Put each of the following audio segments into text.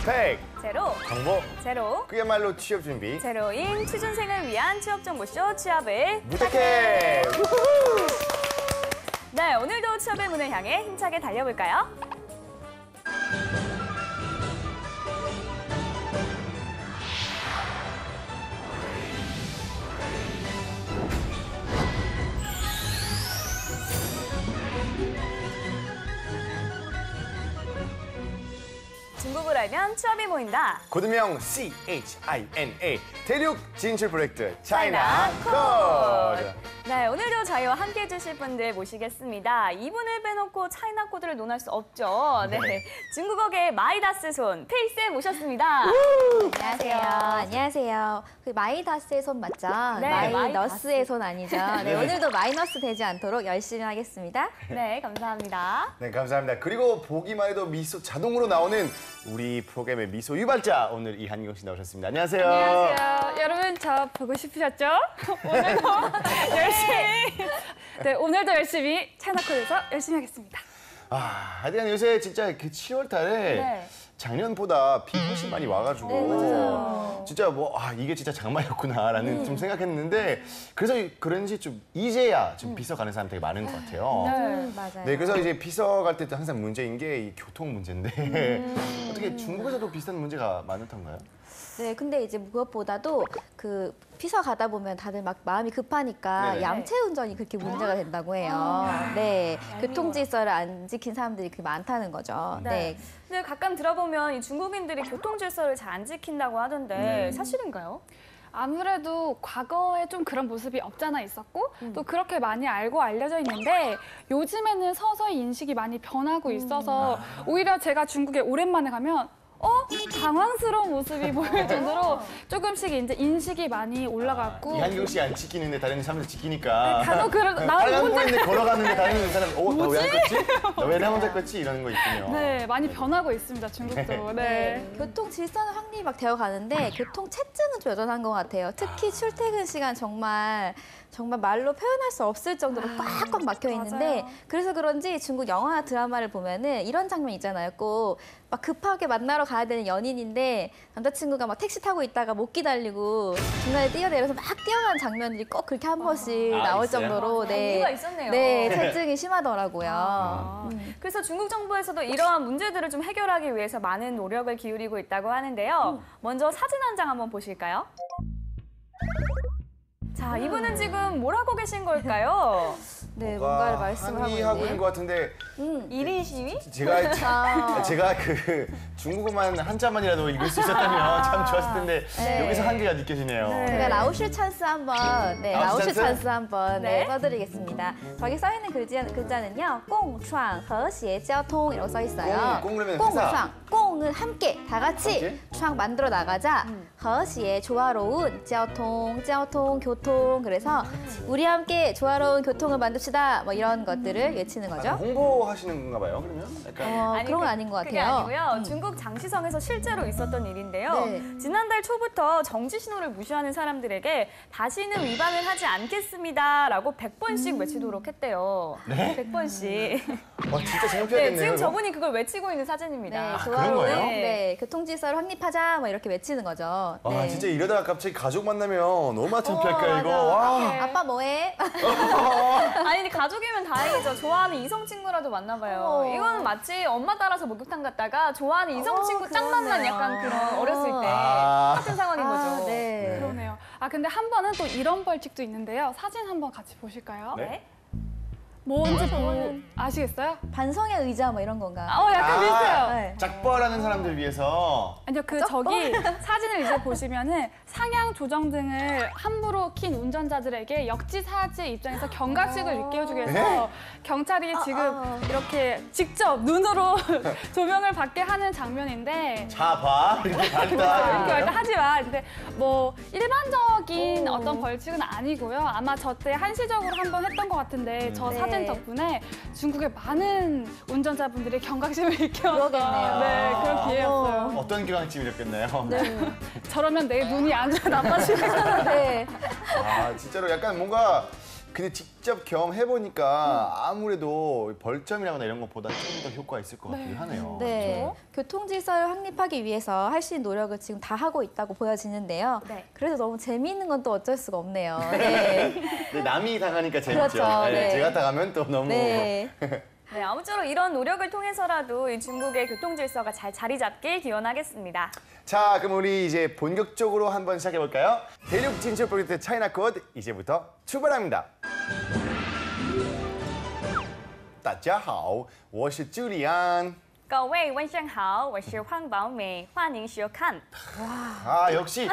팩 제로, 정보 제로, 그야말로 취업 준비 제로인 취준생을 위한 취업정보쇼 취업을 부탁해. 네, 오늘도 취업의 문을 향해 힘차게 달려볼까요? 중국을 알면 취업이 보인다. 코드명 CHINA 대륙 진출 프로젝트 차이나 차이나 코드. 네, 오늘도 저희와 함께 해주실 분들 모시겠습니다. 이분을 빼놓고 차이나 코드를 논할 수 없죠. 네, 중국어계 마이다스 손 페이쌤 모셨습니다. 안녕하세요. 안녕하세요. 그 마이다스의 손 맞죠? 네, 마이너스의 손 아니죠? 네, 오늘도 마이너스 되지 않도록 열심히 하겠습니다. 네, 감사합니다. 네, 감사합니다. 그리고 보기만 해도 미소 자동으로 나오는 우리 프로그램의 미소 유발자 오늘 이한경 씨 나오셨습니다. 안녕하세요. 안녕하세요. 여러분 저 보고 싶으셨죠? 오늘도 열심히 네, 오늘도 열심히 차이나코드에서 열심히 하겠습니다. 하여간 요새 진짜 그 7월 달에 네. 작년보다 비 훨씬 많이 와가지고 네, 맞아요. 진짜 뭐 이게 진짜 장마였구나라는 좀 생각했는데 그래서 그런지 좀 이제야 좀 비서 가는 사람 되게 많은 것 같아요. 맞아요. 네, 그래서 이제 비서 갈 때 항상 문제인 게 이 교통 문제인데 어떻게 중국에서도 비슷한 문제가 많던가요? 네, 근데 이제 무엇보다도 그 피서 가다 보면 다들 막 마음이 급하니까 네네. 양체 운전이 그렇게 문제가 된다고 해요. 네, 교통 질서를 안 지킨 사람들이 그렇게 많다는 거죠. 네. 근데 가끔 들어보면 이 중국인들이 교통 질서를 잘 안 지킨다고 하던데 사실인가요? 아무래도 과거에 좀 그런 모습이 없잖아 있었고 또 그렇게 많이 알고 알려져 있는데 요즘에는 서서히 인식이 많이 변하고 있어서 오히려 제가 중국에 오랜만에 가면 당황스러운 모습이 보일 정도로 조금씩 이제 인식이 많이 올라갔고 이한경 씨 안 지키는데 다른 사람들 지키니까 간혹 나 빨간 혼자 보이는데 걸어가는데 다른 사람 나 왜 안 껐지? 나 왜 나 혼자 껐지? 이러는 거 있군요. 네, 많이 변하고 있습니다, 중국도. 네. 교통 질서는 확립이 막 되어 가는데 교통 체증은 좀 여전한 것 같아요. 특히 출퇴근 시간 정말 말로 표현할 수 없을 정도로 꽉꽉 막혀 있는데 맞아요. 그래서 그런지 중국 영화 드라마를 보면은 이런 장면 있잖아요. 꼭 막 급하게 만나러 가야 되는 연인인데 남자친구가 막 택시 타고 있다가 못 기다리고 중간에 뛰어내려서 막 뛰어가는 장면들이 꼭 그렇게 한 번씩 나올 있어요? 정도로 이유가 있었네요. 네, 체증이 심하더라고요. 그래서 중국 정부에서도 이러한 문제들을 좀 해결하기 위해서 많은 노력을 기울이고 있다고 하는데요. 먼저 사진 한 장 한번 보실까요? 자, 이분은 지금 뭘 하고 계신 걸까요? 네, 뭔가를 말씀을 하고 항의하고 있는 있네. 것 같은데 1인 시위? 제가 그 중국어만 한자만이라도 읽을 수 있었다면 참 좋았을 텐데 네. 여기서 한계가 느껴지네요. 제가 라오슈 찬스 한번 라오슈 찬스 한번 네. 써드리겠습니다. 저기 써 있는 글자는요, 꽁创 和谐交通이라고 써 있어요. 꽁 그러면 회사. 꽁创 꽁은 함께, 다 같이 함께? 创 만들어 나가자. 和谐 조화로운 交通 교통. 그래서 우리 함께 조화로운 교통을 만듭시다. 뭐 이런 것들을 외치는 거죠. 홍보하시는 건가 봐요, 그러면? 약간. 그런 건 아닌 것 그게 같아요. 아니고요. 중국 장시성에서 실제로 있었던 일인데요. 네. 지난달 초부터 정지 신호를 무시하는 사람들에게 다시는 위반을 하지 않겠습니다라고 100번씩 외치도록 했대요. 네? 100번씩. 진짜 네, 창피하겠네요. 지금 이거. 저분이 그걸 외치고 있는 사진입니다. 네, 그런 조화로운 거예요? 교통 질서를 확립하자. 뭐 이렇게 외치는 거죠. 와, 네. 진짜 이러다가 갑자기 가족 만나면 얼마나 창피할까요, 이거? 맞아. 와. 아빠 뭐해? 아니, 근데 가족이면 다행이죠. 좋아하는 이성 친구라도 만나봐요. 이거는 마치 엄마 따라서 목욕탕 갔다가 좋아하는 이성 친구 딱 만난 그러네요. 약간 그런 어렸을 때 같은 상황인 거죠. 네. 그러네요. 근데 한 번은 또 이런 벌칙도 있는데요. 사진 한번 같이 보실까요? 네? 뭔지 아시겠어요? 반성의 의자 뭐 이런 건가? 약간 비슷해요. 네. 짝벌하는 사람들 위해서 아니요, 저기 사진을 이제 보시면은 상향 조정등을 함부로 킨 운전자들에게 역지사지 입장에서 경각심을 느껴주기 위해서 경찰이 지금 이렇게 직접 눈으로 조명을 받게 하는 장면인데 자, 봐. 이렇게 이렇게 봤다. 일단 하지 마. 근데 뭐 일반적인 어떤 벌칙은 아니고요. 아마 저 때 한시적으로 한번 했던 것 같은데 저 네. 사진 덕분에 중국의 많은 운전자분들이 경각심을 일깨웠던 그러겠네요. 네, 그런 기회였어요. 어떤 경향심이 느꼈나요? 저러면 내 눈이 안 좋아 나빠지니까. 네. 진짜로 약간 뭔가 근데 직접 경험해보니까 아무래도 벌점이라거나 이런 것보다 좀 더 효과가 있을 것 같긴 하네요. 네, 교통 질서를 확립하기 위해서 할 수 있는 노력을 지금 다 하고 있다고 보여지는데요. 네. 그래도 너무 재미있는 건 또 어쩔 수가 없네요. 네. 근데 남이 당하니까 재밌죠. 그렇죠, 네. 제가 당하면 또 너무. 네. 네, 아무쪼록 이런 노력을 통해서라도 이 중국의 교통 질서가 잘 자리 잡길 기원하겠습니다. 자, 그럼 우리 이제 본격적으로 한번 시작해볼까요? 대륙 진출 프로젝트 차이나 코드 이제부터 출발합니다. 大家好，我是朱利安。各位晚上好，我是黄宝美，欢迎收看。 아, 역시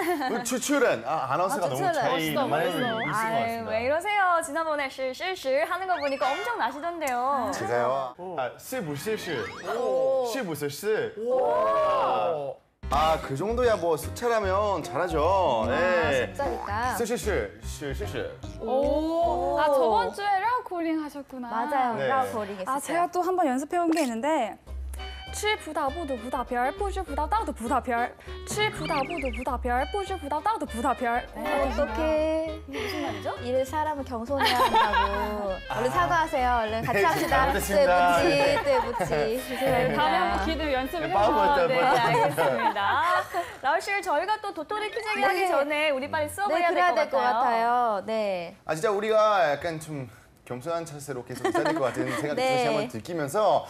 추출은 아나운서가 너무 추출은 차이 멋있어, 많이 멋있어. 있을 것 아유, 같습니다. 왜 이러세요? 지난번에 실실 하는 거 보니까 엄청 나시던데요. 제가요. 是不是是不是是 그 정도야 뭐 숫자라면 잘하죠. 네. 숫자니까. 是 오. 아, 저번 주에 려고링 하셨구나. 맞아요. 네. 라우거링 했어요. 아, 제가 또 한 번 연습해 온 게 있는데 吃葡萄不吐葡萄皮儿，不吃葡萄倒吐葡萄皮儿。吃葡萄不吐葡萄皮儿，不吃葡萄倒吐葡萄皮儿。 어떡해. 무슨 말이죠? 이를 사람은 겸손해야 한다고. 얼른 사과하세요. 얼른 같이 네, 합시다. 잘못했습니다. 네, 묻지. 네, 다음에 한번 기대 연습을 네, 바보 해주세요. 같다, 네, 바보. 알겠습니다. 라우씨, 저희가 또 도토리 퀴즈기 하기 전에 우리 빨리 수업을 네, 해야 그래야 될 될 것 것 같아요. 같아요. 네. 진짜 우리가 약간 좀 겸손한 자세로 계속 있어야 될 것 같은 생각이 네. 다시 한번 느끼면서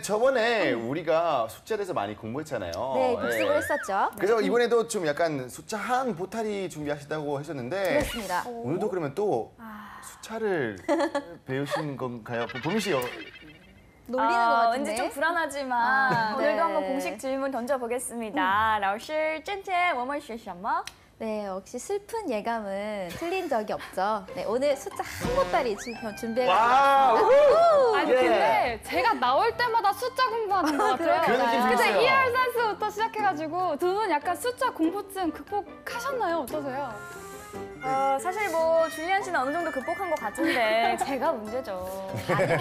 저번에 우리가 숫자에 대해서 많이 공부했잖아요. 네, 복습을 네. 했었죠. 그래서 이번에도 좀 약간 숫자 한 보따리 준비하시다고 하셨는데 그렇습니다. 오늘도 그러면 또 숫자를 배우신 건가요? 보민 씨 놀리는 것 같은데. 왠지 좀 불안하지만 오늘도 네. 한번 공식 질문 던져보겠습니다. 라우씨, 今天我们学什么? 네, 역시 슬픈 예감은 틀린 적이 없죠. 네, 오늘 숫자 한 보따리 준비해봤습니다. 와우! 아니, 예. 근데 제가 나올 때마다 숫자 공부하는 것 같아요. 그런 느낌 좀 근데 있어요. 1, 2, 3, 4부터 시작해가지고 두 분 약간 숫자 공포증 극복하셨나요? 어떠세요? 사실 뭐 줄리안 씨는 어느 정도 극복한 것 같은데 제가 문제죠.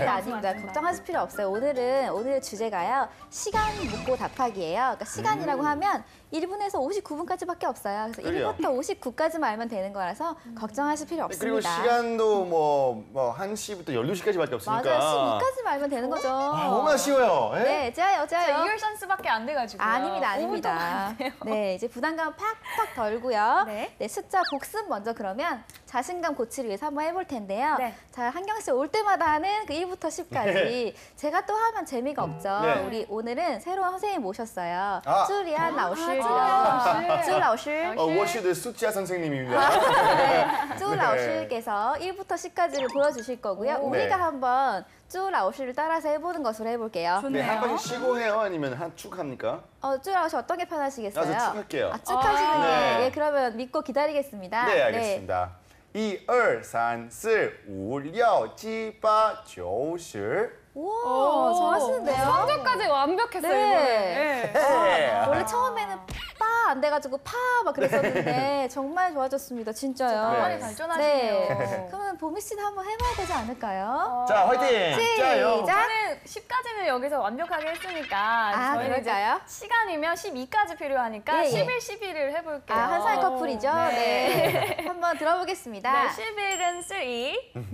아닙니다. 걱정하실 필요 없어요. 오늘의 주제가요. 시간 묻고 답하기예요. 그러니까 시간이라고 하면 1분에서 59분까지밖에 없어요. 그래서 그래요. 1부터 59까지만 알면 되는 거라서 걱정하실 필요 그리고 없습니다. 시간도 뭐 1시부터 12시까지밖에 없으니까 맞아요. 12까지만 알면 되는 거죠. 너무나 쉬워요. 예? 네, 짜요, 자, 짜요. 2월 선수밖에 안 돼가지고. 아닙니다, 아닙니다. 네, 이제 부담감 팍팍 덜고요. 네. 네, 숫자 복습 먼저 그러면 자신감 고치를 위해서 한번 해볼 텐데요. 네. 자, 한경 씨 올 때마다 하는 그 1부터 10까지 제가 또 하면 재미가 없죠. 네. 우리 오늘은 새로운 선생님 모셨어요. 아. 쭈리안 라오시라고. 라오시. 쭈 라오시. 我是的 숫자 선생님입니다. 네, 쭈 라오시께서 1부터 10까지를 보여주실 거고요. 오. 우리가 네. 한번 쭈 라오시를 따라서 해보는 것으로 해볼게요. 네, 한 번씩 쉬고 해요? 아니면 한 축 합니까? 쭈 라오시 어떤 게 편하시겠어요? 저 쭉 할게요. 쭉 하시는 게. 네. 예, 그러면 믿고 기다리겠습니다. 네, 알겠습니다. 1, 2, 3, 4, 5, 6, 7, 8, 9, 10. 우와, 잘하시는데요? 성적까지 완벽했어요, 네. 이번에. 네. 네. 원래 처음에는 빠 안 돼가지고 파 막 그랬었는데 정말 좋아졌습니다, 진짜요. 네. 많이 발전하시네요. 네. 그러면 보미 씨도 한번 해봐야 되지 않을까요? 자, 화이팅! 짜요! 시작! 저는 10까지는 여기서 완벽하게 했으니까 아, 저희는 이제 그럴까요? 시간이면 12까지 필요하니까 예, 예. 11, 11을 해볼게요. 한 살 커플이죠? 네. 네. 한번 들어보겠습니다. 네, 11은 3,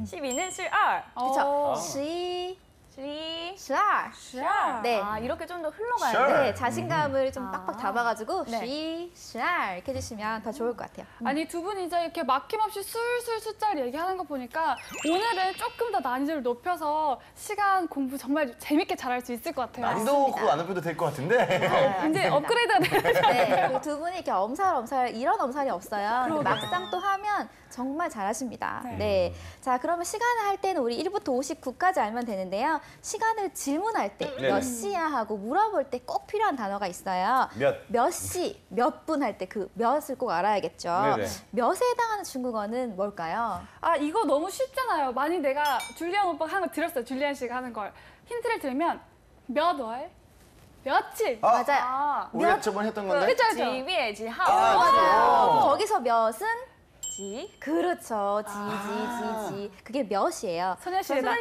12는 12. 그쵸? 어. 12, 12, 12. 네. 아, 이렇게 좀 더 흘러가야 Sure. 돼요. 네, 자신감을 좀 빡빡 담아가지고 네. 이렇게 해주시면 더 좋을 것 같아요. 아니, 두 분이 이제 이렇게 막힘없이 술술 숫자를 얘기하는 거 보니까 오늘은 조금 더 난이도를 높여서 시간 공부 정말 재밌게 잘할 수 있을 것 같아요. 난이도 그거 안 높여도 될 것 같은데. 이제 맞습니다. 업그레이드가 돼요. 네, 그리고 두 분이 이렇게 엄살엄살 이런 엄살이 없어요. 근데 막상 또 하면 정말 잘하십니다. 네. 네. 자, 그러면 시간을 할 때는 우리 1부터 59까지 알면 되는데요. 시간을 질문할 때 네네. 몇 시야 하고 물어볼 때 꼭 필요한 단어가 있어요. 몇 시, 몇 분 할 때 그 몇을 꼭 알아야겠죠. 네네. 몇에 해당하는 중국어는 뭘까요? 아, 이거 너무 쉽잖아요. 많이 내가 줄리안 오빠가 하는 거 들었어요. 줄리안 씨가 하는 걸. 힌트를 들면 몇 월, 며칠. 아, 맞아요. 아, 우리가 저번에 했던 건데. 그쵸, 그쵸. 几月几号? 아, 맞아요. 그죠. 거기서 몇은 지. 그렇죠. 지. 그게 몇이에요. 소녀시대다.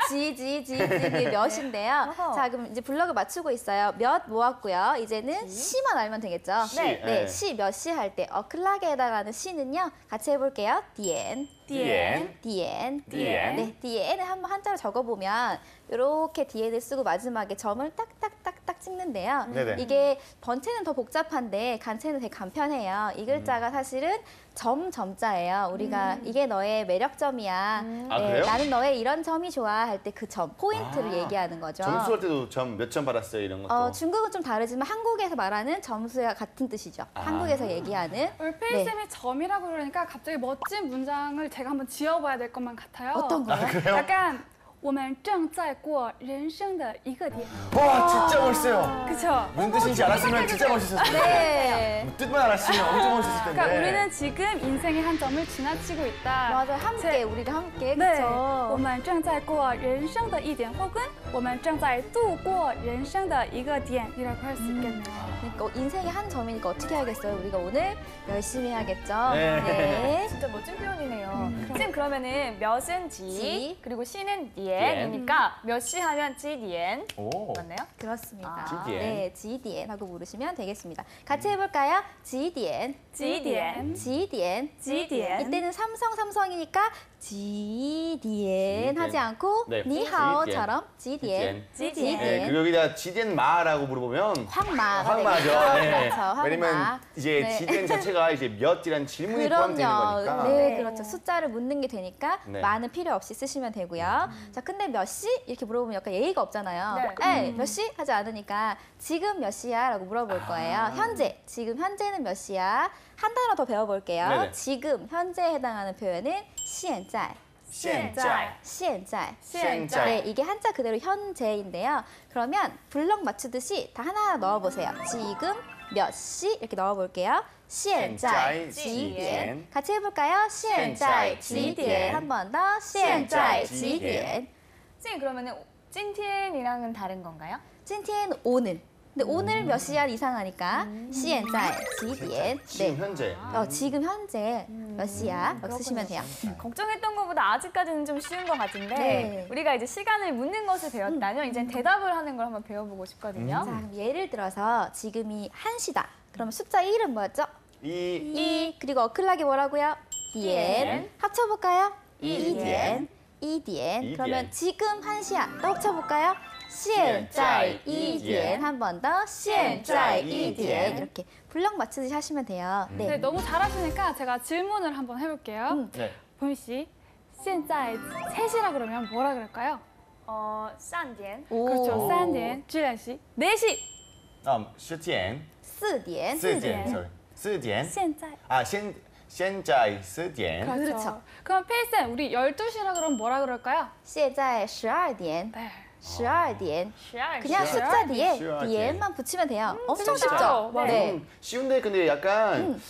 지. 그게 몇인데요. 어허. 자, 그럼 이제 블럭을 맞추고 있어요. 몇 모았고요. 이제는 시만 알면 되겠죠. 시, 네. 네. 시 몇 시 할 때 어클락에 해당하는 시는요. 같이 해볼게요. 디엔. 디엔. 디엔. 디엔. 네, 디엔을 한번 한자로 적어보면 이렇게 디엔을 쓰고 마지막에 점을 딱딱딱딱 찍는데요. 네네. 이게 번체는 더 복잡한데 간체는 되게 간편해요. 이 글자가 사실은 점자예요. 우리가 이게 너의 매력점이야. 아, 그래요? 나는 너의 이런 점이 좋아 할 때 그 점, 포인트를 아, 얘기하는 거죠. 점수 할 때도 점 몇 점 받았어요 이런 것도. 중국은 좀 다르지만 한국에서 말하는 점수와 같은 뜻이죠. 한국에서 얘기하는 우리 페이쌤이 점이라고 그러니까 갑자기 멋진 문장을 제가 한번 지어봐야 될 것만 같아요. 어떤 거요? 그래요? 약간 我们正在过人生的一个点. 와 진짜 멋있어요. 그쵸? 무슨 뜻인지 알았으면 진짜 멋있었을 텐데. 네. 뭐 뜻만 알았으면 엄청 멋있었을 텐데. 그러니까 우리는 지금 인생의 한 점을 지나치고 있다. 맞아요. 함께 우리가 함께 네, 그렇죠. 我们正在过人生的一点，혹은 我们正在度过人生的一个点이라고 할 수 있겠네요. 그러니까 인생의 한 점이니까 어떻게 하겠어요? 우리가 오늘 열심히 해야겠죠. 네. 네. 진짜 멋진 표현이네요. 쌤 그러면은 몇은 지, 지. 그리고 시는 디엔이니까 몇 시 하면 지 디엔 오. 맞나요? 그렇습니다. 아, 지디엔. 네, 지디엔 하고 부르시면 되겠습니다. 같이 해볼까요? 지디엔, 지디엔, 지디엔. 지디엔. 이때는 삼성이니까 지디엔 하지 않고 네, 니하오처럼 지디엔, 지디엔. 네, 그리고 여기다 지디엔 마라고 물어보면 황마가 황마죠. 되겠죠. 네. 그렇죠, 황마. 왜냐면 이제 네. 지디엔 자체가 이제 몇이란 질문이 포함되어 있는 거니까. 네, 그렇죠. 숫자를 묻는 게 되니까 네. 많은 필요 없이 쓰시면 되고요. 자, 근데 몇 시? 이렇게 물어보면 약간 예의가 없잖아요. 네. 몇 시? 하지 않으니까 지금 몇 시야? 라고 물어볼 거예요. 현재, 지금 현재는 몇 시야? 한 단어 더 배워볼게요. 네네. 지금, 현재에 해당하는 표현은 现在. 现在. 现在. 现在. 네, 이게 한자 그대로 현재인데요. 그러면 블럭 맞추듯이 다 하나하나 넣어보세요. 지금 몇 시? 이렇게 넣어볼게요. 现在几点? 같이 해볼까요? 现在几点? 한 번 더. 现在几点? 쌤 그러면은 찐티엔이랑은 다른 건가요? 今天 오늘. 근데 오늘 몇 시야 이상하니까 现在几点? 지금 네. 현재. 지금 현재 몇 시야? 이렇게 쓰시면 돼요. 걱정했던 것보다 아직까지는 좀 쉬운 것 같은데 네. 우리가 이제 시간을 묻는 것을 배웠다면 이제 대답을 하는 걸 한번 배워보고 싶거든요. 자, 그럼 예를 들어서 지금이 1시다. 그러면 숫자 1은 뭐였죠? 이 그리고 어클락이 뭐라고요? 디엔. 디엔. 합쳐볼까요? 이디엔. 이디엔. 그러면 이디엔. 지금 1시야. 또 합쳐볼까요? 现在一点. 한 번 더. 现在一点. 이렇게 블럭 맞추듯이 하시면 돼요. 네, 네. 너무 잘하시니까 제가 질문을 한번 해볼게요. 네. 보미 씨, 现在 3시라 그러면 뭐라 그럴까요? 3点. 오. 그렇죠, 3点. 주연 씨, 4시. 时间 4点. 4点 sorry 4点现在. 아现在4点 그렇죠. 그럼 페이쌤, 우리 12시라 그러면 뭐라 그럴까요? 现在12点. 네. 12点. 12. 그냥 12 숫자 뒤에 12 디엔만 붙이면 돼요. 엄청 진짜. 쉽죠? 맞아요. 네. 쉬운데 근데 약간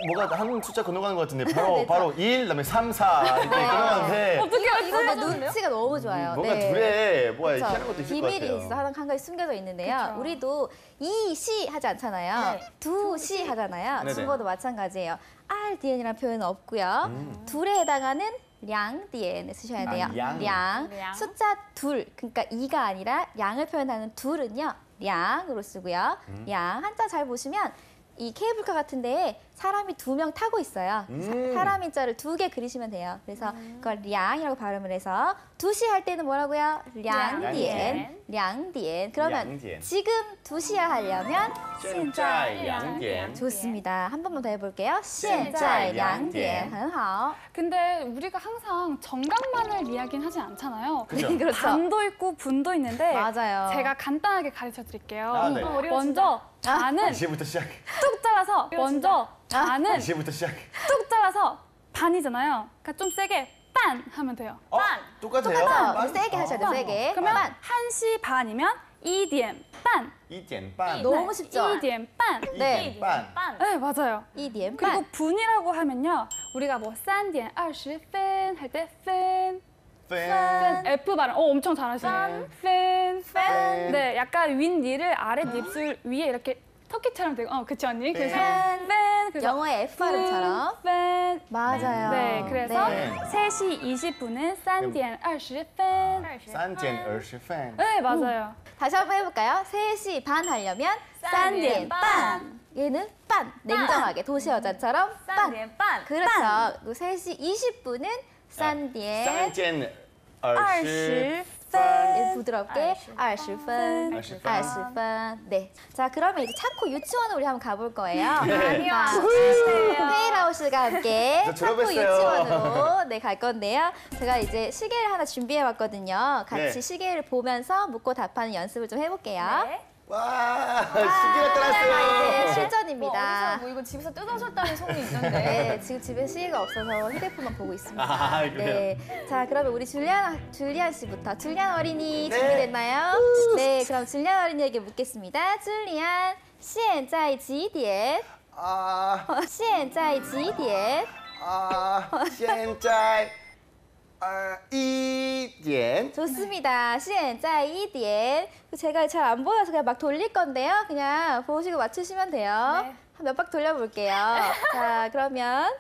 뭐가 한 숫자 건너가는 것 같은데 바로 1, 그다음에 3, 4 이렇게 건너가는데 이거 근데 눈치가 너무 좋아요. 뭔가 네. 둘에 뭐가 그렇죠. 희한한 것도 있을 것 비밀이 같아요. 있어 한 가지 숨겨져 있는데요. 그쵸. 우리도 2시 하지 않잖아요. 네. 2시 하잖아요. 네네. 중국어도 마찬가지예요. RDN이라는 표현은 없고요. 둘에 해당하는 량디엔을 쓰셔야 돼요. 량. 량. 숫자 둘, 그러니까 2가 아니라 양을 표현하는 둘은요. 량으로 쓰고요. 량 한자 잘 보시면 이 케이블카 같은 데에 사람이 2명 타고 있어요. 사람 인자를 2개 그리시면 돼요. 그래서 그걸 량이라고 발음을 해서 2시 할 때는 뭐라고요? 량디엔. 량디엔. 그러면 량디엔. 지금 2시야 하려면 现在2点 좋습니다. 한 번만 더 해볼게요. 现在2点很好. 근데 우리가 항상 정각만을 이야기는 하지 않잖아요. 그죠? 네, 그렇죠. 반도 있고 분도 있는데 맞아요. 제가 간단하게 가르쳐 드릴게요. 아, 네. 먼저 좌는 이제부터 시작해. 뚝 잘라서 먼저 좌는 이제부터 시작해. 뚝 잘라서 반이잖아요. 그러니까 좀 세게 빤 하면 돼요. 똑같아요. 똑같죠? 세게 하셔야 돼요. 세게. 그러면 반. 1시 반이면 2点半. 2点半 너무 쉽죠? 2点半. 2네.点半 빤. 네, 맞아요. 2点 그리고 반. 분이라고 하면요. 우리가 뭐 3点20分 할 때分, 分 F 발음. 엄청 잘하시네요. fen. fen. 네, 약간 윗니를 아래 입술 위에 이렇게 터키처럼 되고, 그쵸 언니? 그래서 팬. 팬, 그래서 영어의 F 발음처럼. 팬. 맞아요. 네, 그래서 네. 3시 20분은 3点 20분. 3젠 20fen. 네, 맞아요. 다시 한번 해볼까요? 3시 반 하려면 3点 3点半. 얘는 빤. 냉정하게 도시 여자처럼 빤. 3点半. 그렇죠. 또 3시 20분은 3点 3젠 20분. 20fen. 부드럽게 20분. 20분. 20분. 네. 자, 그러면 이제 차코 유치원으로 우리 한번 가볼 거예요. 아니요. 페이라오 씨가 함께 저 차코 졸업했어요. 유치원으로 네, 갈 건데요. 제가 이제 시계를 하나 준비해 왔거든요. 같이 네. 시계를 보면서 묻고 답하는 연습을 좀 해볼게요. 네. 와, 시기가 이제 따랐어요. 실전입니다. 어디서 뭐 이거 집에서 뜯어오셨다는 소문이 있던데. 네, 지금 집에 시계가 없어서 휴대폰만 보고 있습니다. 아, 그래요? 네. 자, 그러면 우리 줄리안 씨부터. 줄리안 어린이 네. 준비됐나요? 네, 그럼 줄리안 어린이에게 묻겠습니다. 줄리안, 现在几点? 现在几点? 现在1点. 좋습니다. 现在1点. 제가 잘 안 보여서 그냥 막 돌릴 건데요. 그냥 보시고 맞추시면 돼요. 네. 한 몇 박 돌려볼게요. 자, 그러면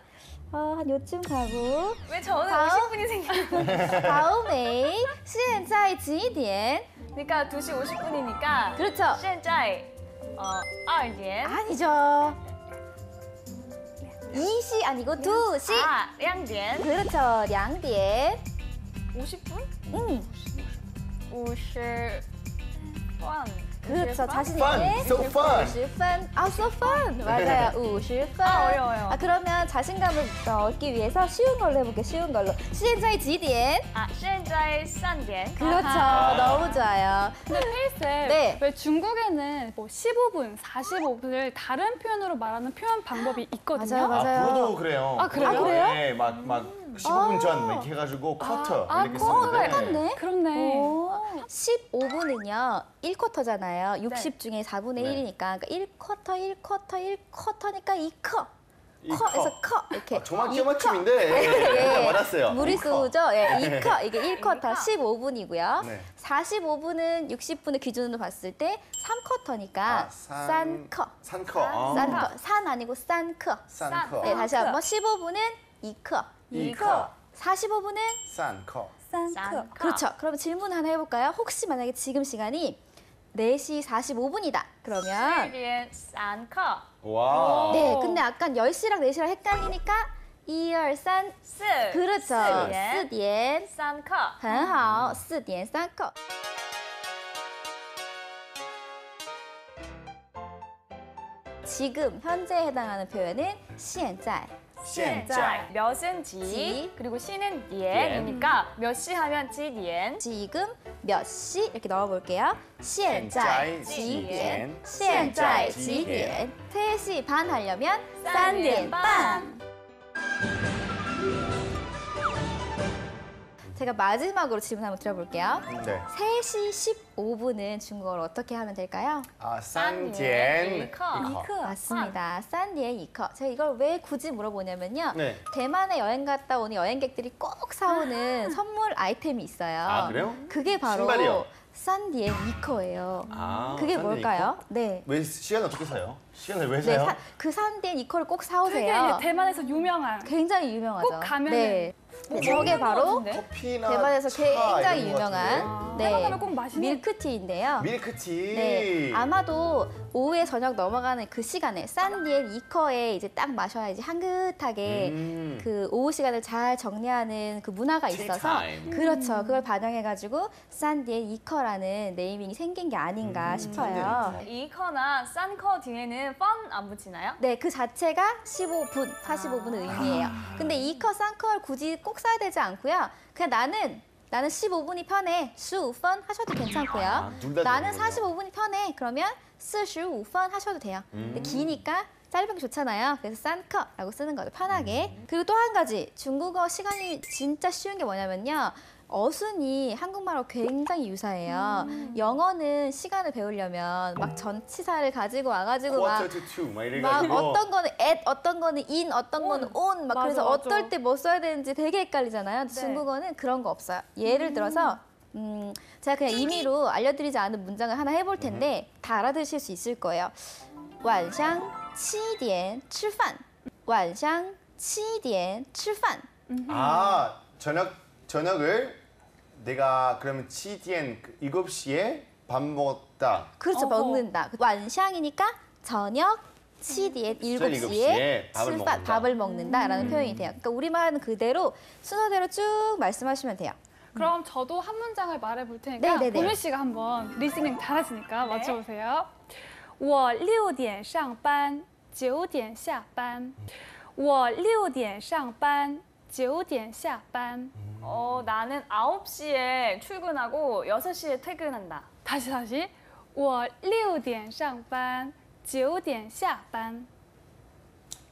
한 요쯤 가고. 왜 저는 다음. 50분이 생겼어요? 다음에 现在几点? 그러니까 2시 50분이니까. 그렇죠. 现在 2点. 아니죠. 2시 아니고 2시. 2点. 그렇죠. 2点. 50분? 50분. 그렇죠. 자신 Fun, 있게. so fun. 50분. so fun. 맞아요. 50분. 어려워요. 그러면 자신감을 얻기 위해서 쉬운 걸로 해볼게요. 쉬운 걸로. 现在几点? 现在3点. 그렇죠. 너무 좋아요. 근데 페이쌤, 네. 왜 중국에는 뭐 15분, 45분을 다른 표현으로 말하는 표현 방법이 있거든요? 맞아요. 앞으로도 그래요. 아, 그래요? 아, 그래요? 네, 막 15분 전 이렇게 해가지고 쿼터 이렇게 쓰는데. 똑같네. 그렇네. 15분은요, 1쿼터잖아요. 60 중에 4분의 네. 1이니까. 그러니까 1쿼터, 1쿼터니까 2커. 이 커에서 커. 커. 이렇게. 정확히 2커. 맞춤인데 맞았어요. 무리수죠? 예, 2커. 이게 1쿼터 15분이고요. 네. 45분은 60분을 기준으로 봤을 때 3쿼터니까 싼커. 산커. 싼커. 산 아니고 싼커. 산커. 네, 다시 한번 15분은 2커. 이커. 45분은 산커. 싼커. 그렇죠. 그럼 질문 하나 해볼까요? 혹시 만약에 지금 시간이 4시 45분이다. 그러면 4点 싼커. 와. 네, 근데 약간 10시랑 4시랑 헷갈리니까 1, 2, 3 4. 그렇죠. 4点 4点 싼커. 很好 4点 3컵. 지금 현재에 해당하는 표현은 现在. 现在 몇은 지. 지, 그리고 시는 디엔이니까 몇 시 하면 지디엔. 지금 몇 시 이렇게 넣어볼게요. 现在几点?现在几点? 3시 반 하려면 3点半. 제가 마지막으로 질문 한번 드려볼게요. 네. 3시 15분은 중국어로 어떻게 하면 될까요? 3点 이커. 맞습니다. 3点 2커. 제가 이걸 왜 굳이 물어보냐면요. 네. 대만에 여행 갔다 오는 여행객들이 꼭 사오는 선물 아이템이 있어요. 아, 그래요? 그게 바로 신발이요? 3点 2커예요. 아, 그게 3点뭘까요? 네. 왜 시간 어떻게 사요? 시간을 왜 네, 사요? 그 3点 2커를 꼭 되게 사오세요. 대만에서 유명한. 굉장히 유명하죠. 꼭 가면은 네. 네, 저게 바로 커피나 대만에서 차 굉장히 이런 거 유명한 같은데? 네, 생각하면 꼭 마시는- 밀크티인데요. 밀크티. 네, 아마도 오후에 저녁 넘어가는 그 시간에 산디엔 이커에 이제 딱 마셔야지 향긋하게 그 오후 시간을 잘 정리하는 그 문화가 있어서 티타임. 그렇죠. 그걸 반영해가지고 산디엔 이커라는 네이밍이 생긴 게 아닌가 싶어요. 이커나 싼커 뒤에는 펀 안 붙이나요? 네, 그 자체가 15분, 45분을 의미해요. 근데 이커, 쌍커를 굳이 꼭 써야 되지 않고요. 그냥 나는 15분이 편해. 15분 하셔도 괜찮고요. 둘다 나는 되는군요. 45분이 편해. 그러면 45분 하셔도 돼요. 근데 기니까 짧은 게 좋잖아요. 그래서 싼커라고 쓰는 거죠. 편하게. 그리고 또 한 가지. 중국어 시간이 진짜 쉬운 게 뭐냐면요. 어순이 한국말하고 굉장히 유사해요. 영어는 시간을 배우려면 막 전치사를 가지고 와가지고 막 quarter to 2 막 막 이래가지고 어떤 거는 at, 어떤 거는 in, 어떤 거는 on 막 맞아, 그래서 맞아. 어떨 때 뭐 써야 되는지 되게 헷갈리잖아요. 근데 중국어는 그런 거 없어요. 예를 들어서 제가 그냥 임의로 알려드리지 않은 문장을 하나 해볼 텐데 다 알아들으실 수 있을 거예요. 晚上7点吃饭晚上7点吃饭 아, 저녁을 내가 그러면 7시에 밥 먹었다. 그렇죠, 어허. 먹는다. 완샹이니까 저녁 7点 7시에 밥을 먹는다. 밥을 먹는다라는 표현이 돼요. 그러니까 우리말은 그대로 순서대로 쭉 말씀하시면 돼요. 그럼 저도 한 문장을 말해볼 테니까 네네네. 보미 씨가 한번 리스닝 잘하시니까 맞춰보세요. 我6点上班 9点下班我6点上班 9点下班 나는 9시에 출근하고 6시에 퇴근한다. 다시 我6点上班 9点下班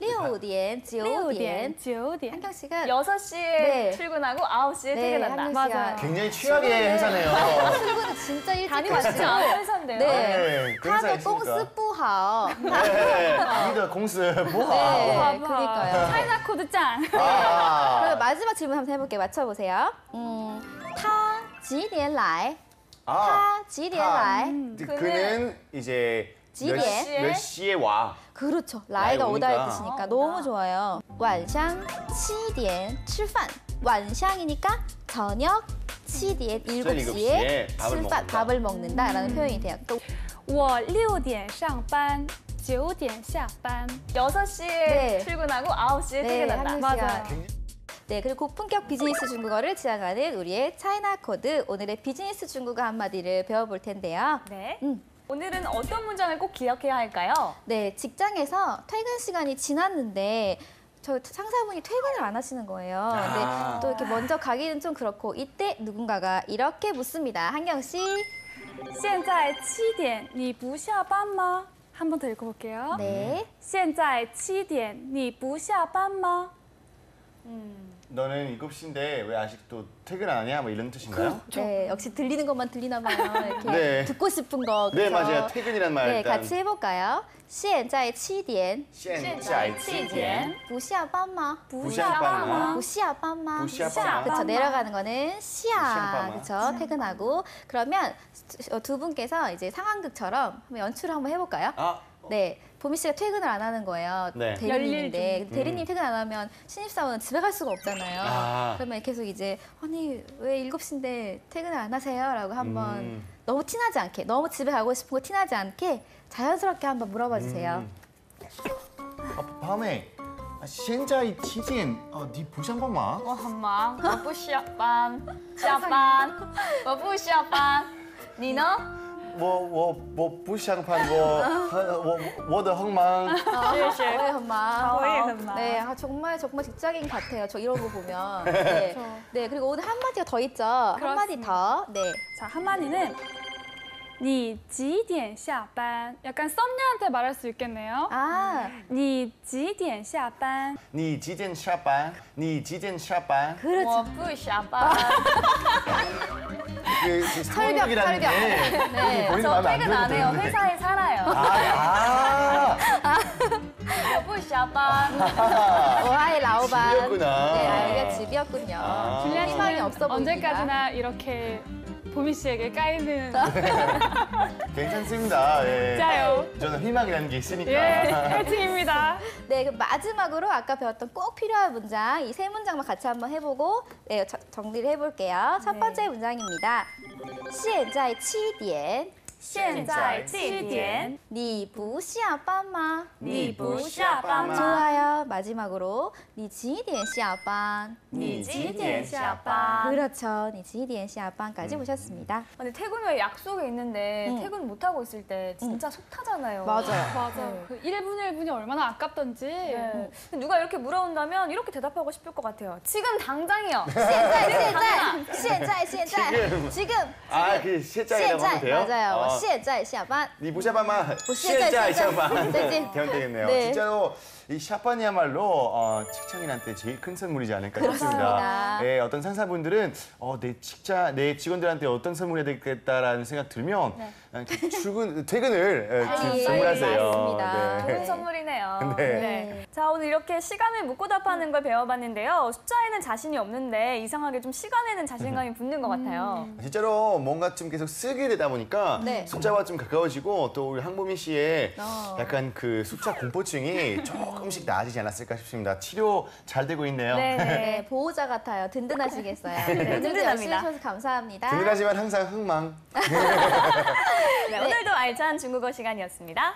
6点 6点 9点 9点 한경 씨가 6시에 네. 출근하고 9시에 퇴근한다. 한경 씨가 맞아요. 굉장히 취약의 회사네요. 출근을 진짜 일찍 다니고 싶지 하시고 않은 회사인데요. 네. 그 회사에 他的公司 있으니까. 不好 네, 우리도 공司뭐? 네, 그러니까요. 차이나 코드 짱. 아. 그럼 마지막 질문 한번 해볼게요. 맞춰보세요. 他几点来 他几点来 그는 이제 몇, 지게? 몇 시에 와? 그렇죠. 라이가 오니까. 오다의 뜻이니까 아, 너무 오다. 좋아요. 晚上7点吃饭 晚上이니까 저녁 7点 7시에 7시에 밥을 吃饭 먹는다. 밥을 먹는다라는 표현이 돼요. 또 我6点上班 9点下班 6시에 네. 출근하고 9시에 퇴근한다. 한민 맞아요. 씨가 네, 그리고 고품격 비즈니스 중국어를 지향하는 우리의 차이나 코드 오늘의 비즈니스 중국어 한마디를 배워볼 텐데요. 네. 오늘은 어떤 문장을 꼭 기억해야 할까요? 네, 직장에서 퇴근 시간이 지났는데 저 상사분이 퇴근을 안 하시는 거예요. 근데 아. 또 이렇게 먼저 가기는 좀 그렇고 이때 누군가가 이렇게 묻습니다. 한경 씨. 现在7点你不下班吗 한 번 더 읽어볼게요. 네. 现在7点你不下班吗 너는 7시인데 왜 아직도 퇴근 안 하냐? 뭐 이런 뜻인가요? 네, 역시 들리는 것만 들리나 봐요. 이렇게 네. 듣고 싶은 거. 네, 그죠? 맞아요. 퇴근이란 말 네, 일단. 같이 해볼까요? 现在7点现在7点不下班吗?不下班吗?不下班吗?不下班吗? 그렇죠. 내려가는 거는 下班 시야. 吗? 그렇죠. 퇴근하고. 그러면 두 분께서 이제 상황극처럼 한번 연출을 한번 해볼까요? 아, 네. 보미 씨가 퇴근을 안 하는 거예요. 네. 대리님인데 대리님 퇴근 안 하면 신입사원은 집에 갈 수가 없잖아요. 아. 그러면 계속 이제 아니 왜 7시인데 퇴근을 안 하세요? 라고 한번 너무 티나지 않게 너무 집에 가고 싶은 거 티나지 않게 자연스럽게 한번 물어봐 주세요. 밤에 现在7点你不上班吗?我很忙，我不下班，下班，我不下班。你呢？我不上班我的很忙 저희 엄마. 저희 엄마. 네, 정말 직장인 같아요. 저 이런 거 보면. 네. 네, 그리고 오늘 한마디가 더 있죠. 한마디 더. 네. 자, 한마디는 你几点下班 약간 썸녀한테 말할 수 있겠네요. 아, 你几点下班你几点下班?你几点下班?我 그렇죠. 不下班。 그 상황극이라는 게 네. 본인 저 마음에 안 퇴근 안 해요. 들거든요. 회사에 살아요. 아, 我不下班。오하이 라오반. 집이었구나. 네, 아이가 집이었군요. 아. 줄리아 희망이 씨는 없어 보입니다. 언제까지나 이렇게 보미 씨에게 까이는 괜찮습니다. 예. 짜요. 저는 희망이라는 게 있으니까. 예, 파이팅입니다. 네, 그럼 마지막으로 아까 배웠던 꼭 필요한 문장 이 세 문장만 같이 한번 해보고 네, 정리를 해볼게요. 첫 번째 문장입니다. 现在7点现在7点，你不下班吗?你不下班吗？ 좋아요. 마지막으로 你几点下班?你几点下班？ 그렇죠. 你几点下班까지 보셨습니다. 근데 퇴근 후에 약속이 있는데 퇴근 못 하고 있을 때 진짜 속 타잖아요. 맞아요. 맞아요. 그 1분 1분이 얼마나 아깝던지. 네. 누가 이렇게 물어온다면 이렇게 대답하고 싶을 것 같아요. 지금 당장이요. 现在 지금 아, 그 실장이라고 하면 돼요? 맞아요. 어. 现在下班. 你不下班吗?现在下班. 对对. 되면 되겠네요. 네. 진짜로 이 샤판이야말로 직장인한테 제일 큰 선물이지 않을까 싶습니다. 그렇습니다. 네, 어떤 상사분들은 내 직원들한테 어떤 선물이 되겠다라는 생각 들면 퇴근을 선물하세요. 맞습니다. 네. 좋은 선물이네요. 네. 자, 오늘 이렇게 시간을 묻고 답하는 걸 배워봤는데요. 숫자에는 자신이 없는데 이상하게 좀 시간에는 자신감이 붙는 것 같아요. 진짜로 뭔가 좀 계속 쓰게 되다 보니까 네. 숫자와 좀 가까워지고 또 우리 항보민 씨의 약간 그 숫자 공포증이 조금씩 나아지지 않았을까 싶습니다. 치료 잘 되고 있네요. 네, 보호자 같아요. 든든하시겠어요. 오늘도 열심히 든든합니다. 해주셔서 감사합니다. 든든하지만 항상 흥망. 네, 오늘도 알찬 중국어 시간이었습니다.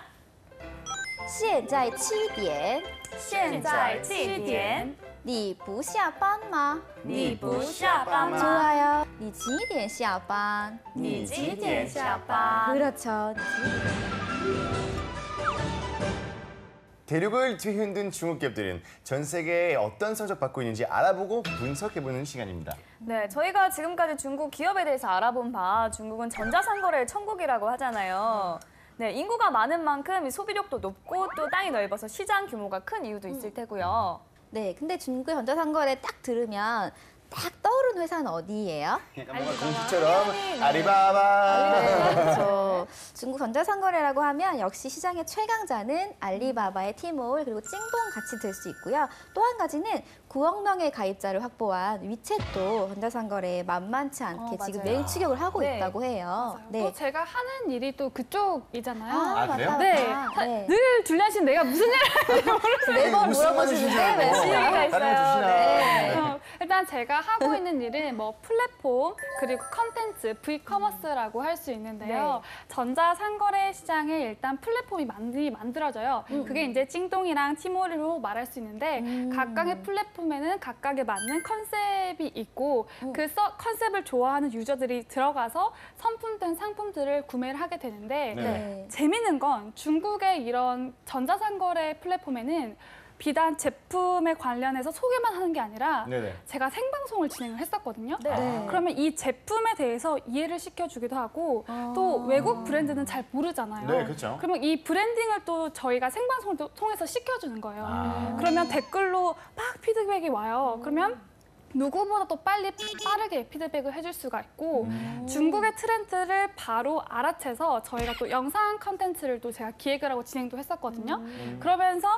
现在7点现在7点你不下班吗？你不下班吗？ 좋아요. 你几点下班？你几点下班？ 그렇죠. 대륙을 뒤흔든 중국 기업들은 전 세계에 어떤 성적 받고 있는지 알아보고 분석해보는 시간입니다. 네, 저희가 지금까지 중국 기업에 대해서 알아본 바 중국은 전자상거래의 천국이라고 하잖아요. 네, 인구가 많은 만큼 이 소비력도 높고 또 땅이 넓어서 시장 규모가 큰 이유도 있을 테고요. 네, 근데 중국의 전자상거래 딱 들으면 딱 떠오르는 회사는 어디예요? 약간 뭔가 공식처럼 아리바바. 네, 그렇죠. 중국 전자상거래라고 하면 역시 시장의 최강자는 알리바바의 티몰 그리고 찡동 같이 들 수 있고요. 또 한 가지는 9억 명의 가입자를 확보한 위챗도 전자상거래에 만만치 않게 맞아요. 지금 맹추격을 하고 네. 있다고 해요. 또 제가 하는 일이 또 그쪽이잖아요. 아, 그래요? 네. 네. 늘 줄리안 씨는 내가 무슨 일을 매번 웃음만 주시지 물어보시는데 않고 왜 얘기가 다른 거 있어요. 주시나. 네. 일단 제가 하고 있는 일은 뭐 플랫폼 그리고 컨텐츠, V커머스라고 할 수 있는데요. 전자상거래 시장에 일단 플랫폼이 많이 만들어져요. 그게 이제 찡동이랑 티몰로 말할 수 있는데 각각의 플랫폼에는 각각에 맞는 컨셉이 있고 그 컨셉을 좋아하는 유저들이 들어가서 선품된 상품들을 구매를 하게 되는데 네. 재밌는 건 중국의 이런 전자상거래 플랫폼에는 비단 제품에 관련해서 소개만 하는 게 아니라 네네. 제가 생방송을 진행을 했었거든요. 네. 그러면 이 제품에 대해서 이해를 시켜주기도 하고 또 외국 브랜드는 잘 모르잖아요. 네, 그렇죠. 그러면 이 브랜딩을 또 저희가 생방송을 통해서 시켜주는 거예요. 그러면 댓글로 막 피드백이 와요. 그러면 누구보다 또 빠르게 피드백을 해줄 수가 있고 중국의 트렌드를 바로 알아채서 저희가 또 영상 컨텐츠를 또 제가 기획을 하고 진행도 했었거든요. 그러면서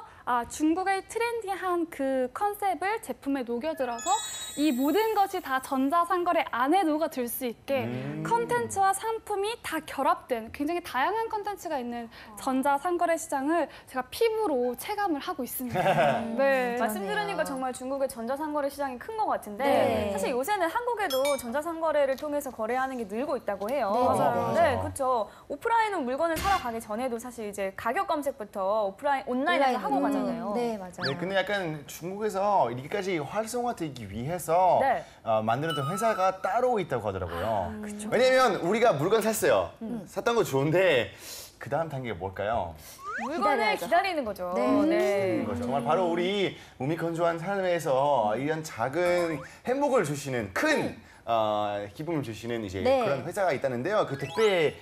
중국의 트렌디한 그 컨셉을 제품에 녹여들어서 이 모든 것이 다 전자상거래 안에 녹아들 수 있게 컨텐츠와 상품이 다 결합된 굉장히 다양한 컨텐츠가 있는 전자상거래 시장을 제가 피부로 체감을 하고 있습니다. 네. 말씀 들으니까 정말 중국의 전자상거래 시장이 큰 것 같은데 네. 사실 요새는 한국에도 전자상거래를 통해서 거래하는 게 늘고 있다고 해요. 네, 맞아요. 네, 그렇죠. 오프라인으로 물건을 사러 가기 전에도 사실 이제 가격 검색부터 온라인에서 하고 가잖아요. 네, 맞아요. 네, 근데 약간 중국에서 이렇게까지 활성화되기 위해서 네. 만들었던 회사가 따로 있다고 하더라고요. 왜냐면 우리가 물건 샀어요. 샀던 거 좋은데 그 다음 단계가 뭘까요? 물건을 기다려야죠. 기다리는 거죠. 네. 정말 바로 우리 몸이 건조한 삶에서 이런 작은 행복을 주시는 큰 기쁨을 주시는 이제 네. 그런 회사가 있다는데요. 그 택배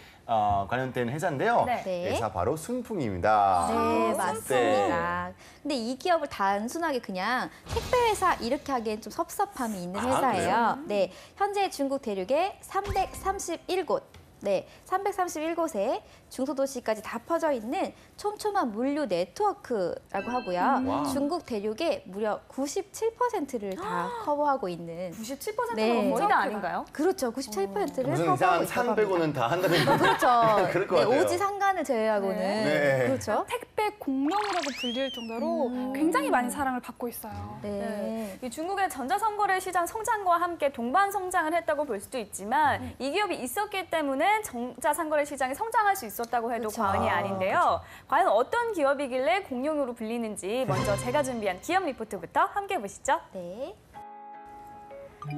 관련된 회사인데요. 네. 네. 회사 바로 순풍입니다. 네, 맞습니다. 근데 이 기업을 단순하게 그냥 택배 회사 이렇게 하기엔 좀 섭섭함이 있는 회사예요. 네, 현재 중국 대륙에 331곳, 네, 331곳에 중소도시까지 다 퍼져 있는 촘촘한 물류 네트워크라고 하고요. 와우. 중국 대륙의 무려 97%를 다 커버하고 있는 97%가 네. 거의 다 아닌가요? 그렇죠. 97%를 무슨 커버하고 이상한 있다고 합니다. 300원은 다 한다는 거. 그렇죠. 그럴 것 네, 같아요. 오지 상간을 제외하고는 네. 그렇죠. 택배 공룡이라고 불릴 정도로 굉장히 많이 사랑을 받고 있어요. 네. 이 중국의 전자상거래 시장 성장과 함께 동반 성장을 했다고 볼 수도 있지만 이 기업이 있었기 때문에 전자상거래 시장이 성장할 수 있었다고 해도 그쵸. 과언이 아닌데요. 과연 어떤 기업이길래 공룡으로 불리는지 먼저 제가 준비한 기업 리포트부터 함께 보시죠. 네.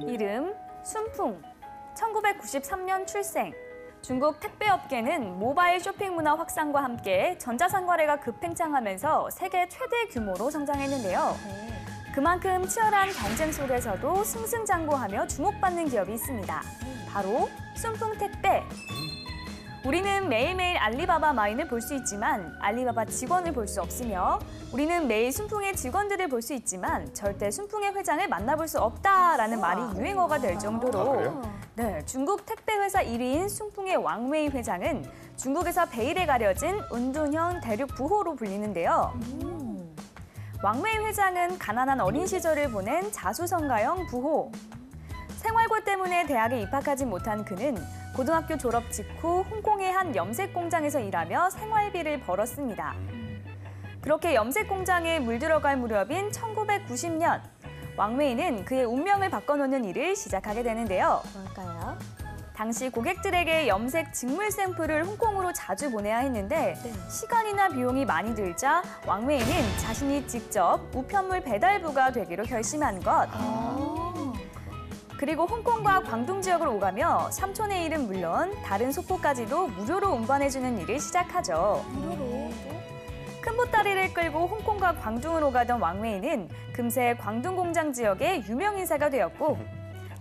이름 순풍, 1993년 출생. 중국 택배업계는 모바일 쇼핑 문화 확산과 함께 전자상거래가 급팽창하면서 세계 최대 규모로 성장했는데요. 네. 그만큼 치열한 경쟁 속에서도 승승장구하며 주목받는 기업이 있습니다. 바로 순풍택배. 우리는 매일매일 알리바바 마인을 볼 수 있지만 알리바바 직원을 볼 수 없으며 우리는 매일 순풍의 직원들을 볼 수 있지만 절대 순풍의 회장을 만나볼 수 없다라는 말이 유행어가 될 정도로 그래요? 네, 중국 택배회사 1위인 순풍의 왕웨이 회장은 중국에서 베일에 가려진 운둔형 대륙 부호로 불리는데요. 왕웨이 회장은 가난한 어린 시절을 보낸 자수성가형 부호. 생활고 때문에 대학에 입학하지 못한 그는 고등학교 졸업 직후 홍콩의 한 염색 공장에서 일하며 생활비를 벌었습니다. 그렇게 염색 공장에 물들어갈 무렵인 1990년, 왕웨이는 그의 운명을 바꿔놓는 일을 시작하게 되는데요. 뭘까요? 당시 고객들에게 염색 직물 샘플을 홍콩으로 자주 보내야 했는데 시간이나 비용이 많이 들자 왕웨이는 자신이 직접 우편물 배달부가 되기로 결심한 것. 그리고 홍콩과 광둥 지역을 오가며 삼촌의 일은 물론 다른 소포까지도 무료로 운반해주는 일을 시작하죠. 큰 보따리를 끌고 홍콩과 광둥으로 가던 왕웨이는 금세 광둥 공장 지역의 유명 인사가 되었고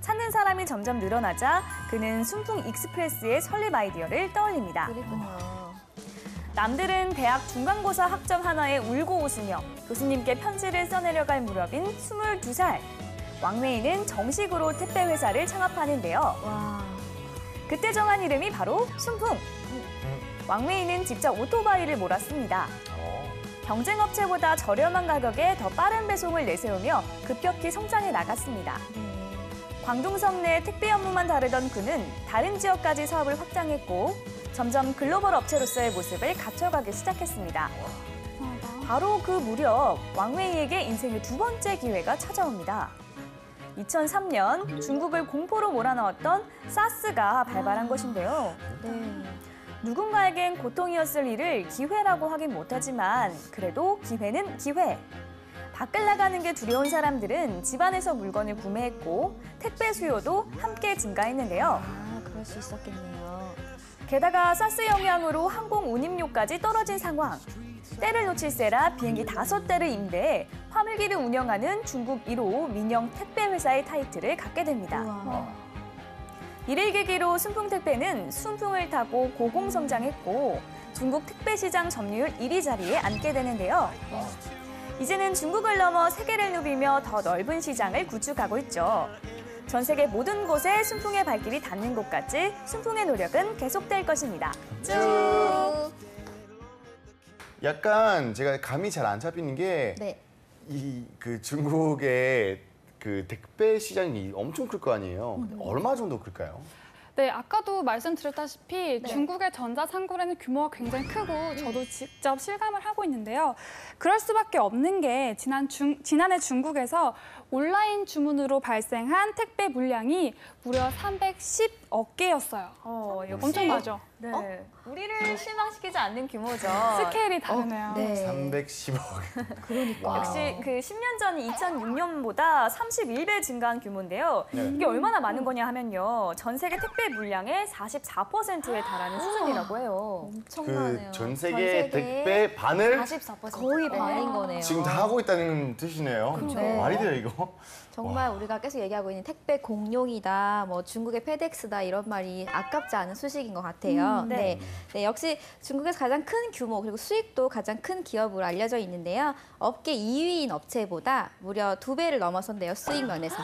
찾는 사람이 점점 늘어나자 그는 순풍 익스프레스의 설립 아이디어를 떠올립니다. 그랬군요. 남들은 대학 중간고사 학점 하나에 울고 웃으며 교수님께 편지를 써내려갈 무렵인 22살. 왕웨이는 정식으로 택배 회사를 창업하는데요. 와. 그때 정한 이름이 바로 순풍. 왕웨이는 직접 오토바이를 몰았습니다. 경쟁 업체보다 저렴한 가격에 더 빠른 배송을 내세우며 급격히 성장해 나갔습니다. 광둥성 내 택배 업무만 다루던 그는 다른 지역까지 사업을 확장했고 점점 글로벌 업체로서의 모습을 갖춰가기 시작했습니다. 바로 그 무렵 왕웨이에게 인생의 두 번째 기회가 찾아옵니다. 2003년 중국을 공포로 몰아넣었던 사스가 발발한 것인데요. 누군가에겐 고통이었을 일을 기회라고 하긴 못하지만 그래도 기회는 기회. 밖을 나가는 게 두려운 사람들은 집안에서 물건을 구매했고 택배 수요도 함께 증가했는데요. 아, 그럴 수 있었겠네요. 게다가 사스 영향으로 항공 운임료까지 떨어진 상황. 때를 놓칠세라 비행기 5대를 임대해 화물기를 운영하는 중국 1호 민영 택배 회사의 타이틀을 갖게 됩니다. 이를 계기로 순풍택배는 순풍을 타고 고공성장했고 중국 택배 시장 점유율 1위 자리에 앉게 되는데요. 이제는 중국을 넘어 세계를 누비며 더 넓은 시장을 구축하고 있죠. 전 세계 모든 곳에 순풍의 발길이 닿는 곳까지 순풍의 노력은 계속될 것입니다. 쭉! 약간 제가 감이 잘 안 잡히는 게 네. 이 그 중국의 그 택배 시장이 엄청 클 거 아니에요. 얼마 정도 클까요? 네, 아까도 말씀드렸다시피 중국의 전자상거래는 규모가 굉장히 크고 저도 직접 실감을 하고 있는데요. 그럴 수밖에 없는 게 지난해 중국에서 온라인 주문으로 발생한 택배 물량이 무려 310억 개였어요. 역시 엄청나죠? 네. 우리를 실망시키지 않는 규모죠. 스케일이 다르네요. 네. 310억. 그러니까. 역시 그 10년 전 2006년보다 31배 증가한 규모인데요. 이게 얼마나 많은 거냐 하면요. 전 세계 택배 물량의 44%에 달하는 수준이라고 해요. 엄청나네요. 그 전 세계 택배 반을 44%. 거의 반인 거네요. 지금 다 하고 있다는 뜻이네요. 네. 말이 돼요, 이거? 정말 우리가 계속 얘기하고 있는 택배 공룡이다, 뭐 중국의 페덱스다 이런 말이 아깝지 않은 소식인 것 같아요. 네. 네, 역시 중국에서 가장 큰 규모 그리고 수익도 가장 큰 기업으로 알려져 있는데요. 업계 2위인 업체보다 무려 2배를 넘어선대요, 수익 면에서.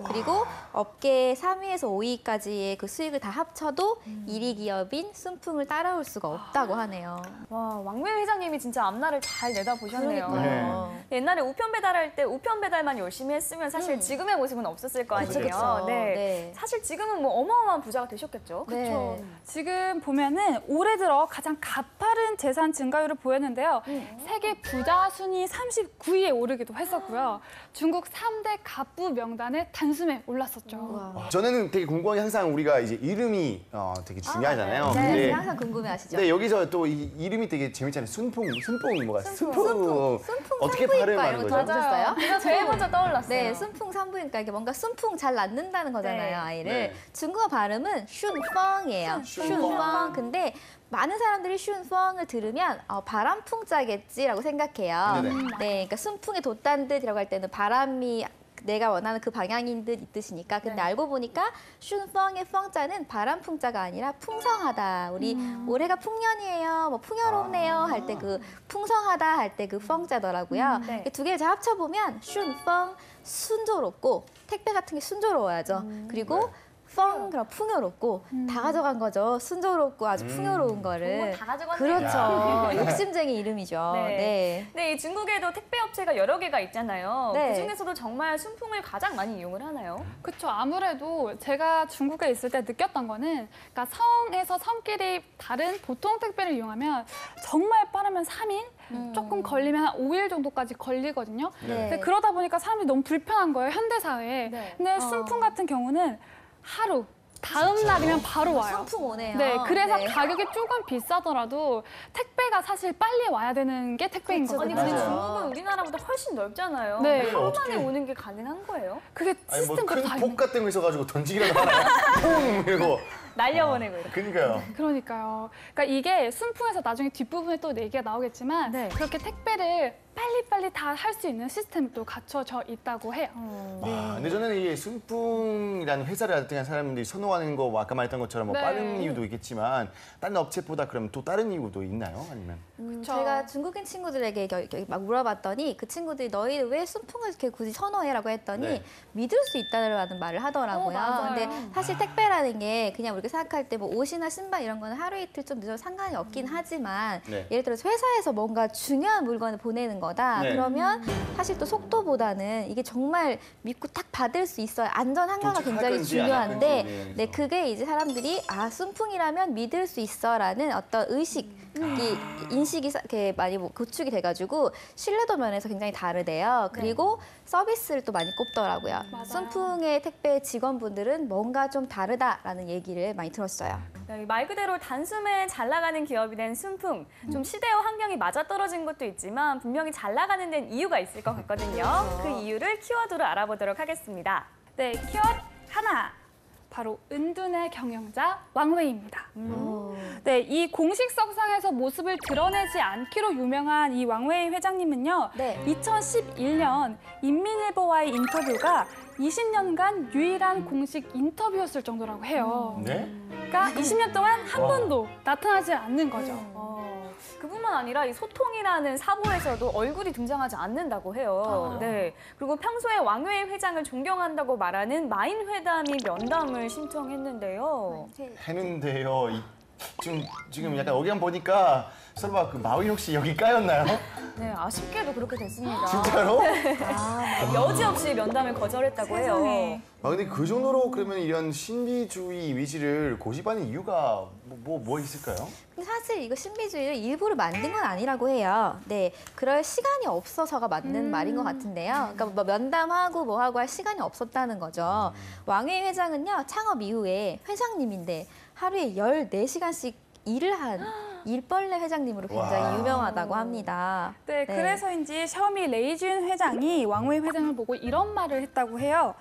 그리고 업계 3위에서 5위까지의 그 수익을 다 합쳐도 1위 기업인 순풍을 따라올 수가 없다고 하네요. 와, 왕웨이 회장님이 진짜 앞날을 잘 내다보셨네요. 그러니까요. 옛날에 우편 배달할 때 우편 배달만 열심히 했으면 사실 지금의 모습은 없었을 거 아니에요. 그쵸. 네. 네. 사실 지금은 뭐 어마어마한 부자가 되셨겠죠. 네. 지금 보면은 올해 들어 가장 가파른 재산 증가율을 보였는데요. 세계 부자 순위 39위에 오르기도 했었고요. 중국 3대 갑부 명단에 단숨에 올랐었죠. 저는 되게 궁금한 게 항상 우리가 이제 이름이 되게 중요하잖아요. 네, 항상 궁금해하시죠? 근데 여기서 또 이 이름이 되게 재밌잖아요. 순풍이 뭐가? 순풍. 순풍 어떻게 산부인과 발음하는 이런 거 거죠? 들어보셨어요? 그래서 제일 먼저 떠올랐어요. 네, 순풍 산부인과 이게 뭔가 순풍 잘 낳는다는 거잖아요, 네. 아이를. 네. 중국어 발음은 슌펑이에요. 슌펑. 근데 많은 사람들이 슌펑을 들으면 바람풍자겠지라고 생각해요. 네네. 네, 그러니까 순풍에 돛단 듯이라고 할 때는 바람이 내가 원하는 그 방향인 듯 이 뜻이니까. 근데 알고 보니까 슌펑의 펑자는 바람풍자가 아니라 풍성하다. 우리 올해가 풍년이에요. 뭐 풍요롭네요 할 때 그 풍성하다 할 때 그 펑자더라고요. 네. 두 개를 잘 합쳐보면 슌펑 순조롭고 택배 같은 게 순조로워야죠. 그리고 펑 그럼 풍요롭고 다 가져간 거죠. 순조롭고 아주 풍요로운 거를. 좋은 거 다 가져갔네요. 그렇죠. 욕심쟁이 이름이죠. 네. 네. 네, 이 중국에도 택배 업체가 여러 개가 있잖아요. 네. 그 중에서도 정말 순풍을 가장 많이 이용을 하나요? 그렇죠. 아무래도 제가 중국에 있을 때 느꼈던 거는 그러니까 성에서 성끼리 다른 보통 택배를 이용하면 정말 빠르면 3일, 조금 걸리면 한 5일 정도까지 걸리거든요. 네. 근데 그러다 보니까 사람들이 너무 불편한 거예요, 현대사회에. 네. 근데 순풍 같은 경우는 하루, 다음 날이면 바로 와요. 순풍 오네요. 네, 그래서 네. 가격이 조금 비싸더라도 택배가 사실 빨리 와야 되는 게 택배인 그렇죠. 아니, 거거든요. 근데 맞아요. 중국은 우리나라보다 훨씬 넓잖아요. 네. 네. 하루 어떻게- 만에 오는 게 가능한 거예요? 그게 아니 뭐 시스템도 다 큰 폭 있는 같은 거 있어가지고 던지기라도 하나요? 퐁 이러고. 날려보내고 이렇게. 그러니까요. 그러니까요. 그러니까 이게 순풍에서 나중에 뒷부분에 또 얘기가 나오겠지만 네. 그렇게 택배를 빨리빨리 다 할 수 있는 시스템이 또 갖춰져 있다고 해요. 아, 근데 저는 이게 순풍이라는 회사를 하여튼 사람들이 선호하는 거, 뭐 아까 말했던 것처럼 뭐 네. 빠른 이유도 있겠지만 다른 업체보다 그럼 또 다른 이유도 있나요? 아니면? 그쵸. 제가 중국인 친구들에게 막 물어봤더니 그 친구들이 너희 왜 순풍을 이렇게 굳이 선호해라고 했더니 네. 믿을 수 있다는 말을 하더라고요. 맞아요. 근데 사실 택배라는 게 그냥 우리가 생각할 때 뭐 옷이나 신발 이런 거는 하루 이틀 좀 늦어도 상관이 없긴 하지만 네. 예를 들어서 회사에서 뭔가 중요한 물건을 보내는 거다. 네. 그러면 사실 또 속도보다는 이게 정말 믿고 딱 받을 수 있어야 안전 한가가 도착할 굉장히 건지 안 할 중요한데 건지, 네, 그게 이제 사람들이 아 순풍이라면 믿을 수 있어라는 어떤 인식이 이렇게 많이 뭐 구축이 돼가지고 신뢰도 면에서 굉장히 다르대요. 그리고 서비스를 또 많이 꼽더라고요. 맞아요. 순풍의 택배 직원분들은 뭔가 좀 다르다라는 얘기를 많이 들었어요. 네, 말 그대로 단숨에 잘 나가는 기업이 된 순풍. 좀 시대와 환경이 맞아떨어진 것도 있지만 분명히 잘 나가는 데는 이유가 있을 것 같거든요. 그 이유를 키워드로 알아보도록 하겠습니다. 네, 키워드 하나. 바로 은둔의 경영자 왕웨이입니다. 네, 이 공식 석상에서 모습을 드러내지 않기로 유명한 이 왕웨이 회장님은요. 네. 2011년 인민일보와의 인터뷰가 20년간 유일한 공식 인터뷰였을 정도라고 해요. 네? 그러니까 20년 동안 한 번도 나타나지 않는 거죠. 그뿐만 아니라 이 소통이라는 사보에서도 얼굴이 등장하지 않는다고 해요. 네. 그리고 평소에 왕웨이 회장을 존경한다고 말하는 마인 회담이 면담을 신청했는데요. 했는데요. 지금 약간 여기만 보니까 설마 그 마윈 혹시 여기 까였나요? 네, 아쉽게도 그렇게 됐습니다. 진짜로? 여지없이 면담을 거절했다고 해요. 세상에. 아 근데 그 정도로 그러면 이런 신비주의 이미지를 고집하는 이유가 뭐 있을까요? 근데 사실 이거 신비주의를 일부러 만든 건 아니라고 해요. 네, 그럴 시간이 없어서가 맞는 말인 것 같은데요. 그러니까 뭐 면담하고 뭐 하고 할 시간이 없었다는 거죠. 왕웨이 회장은요, 창업 이후에 회장님인데 하루에 14시간씩 일을 한 일벌레 회장님으로 굉장히 와. 유명하다고 합니다. 네, 그래서인지 샤오미 레이준 회장이 왕웨이 회장을 보고 이런 말을 했다고 해요.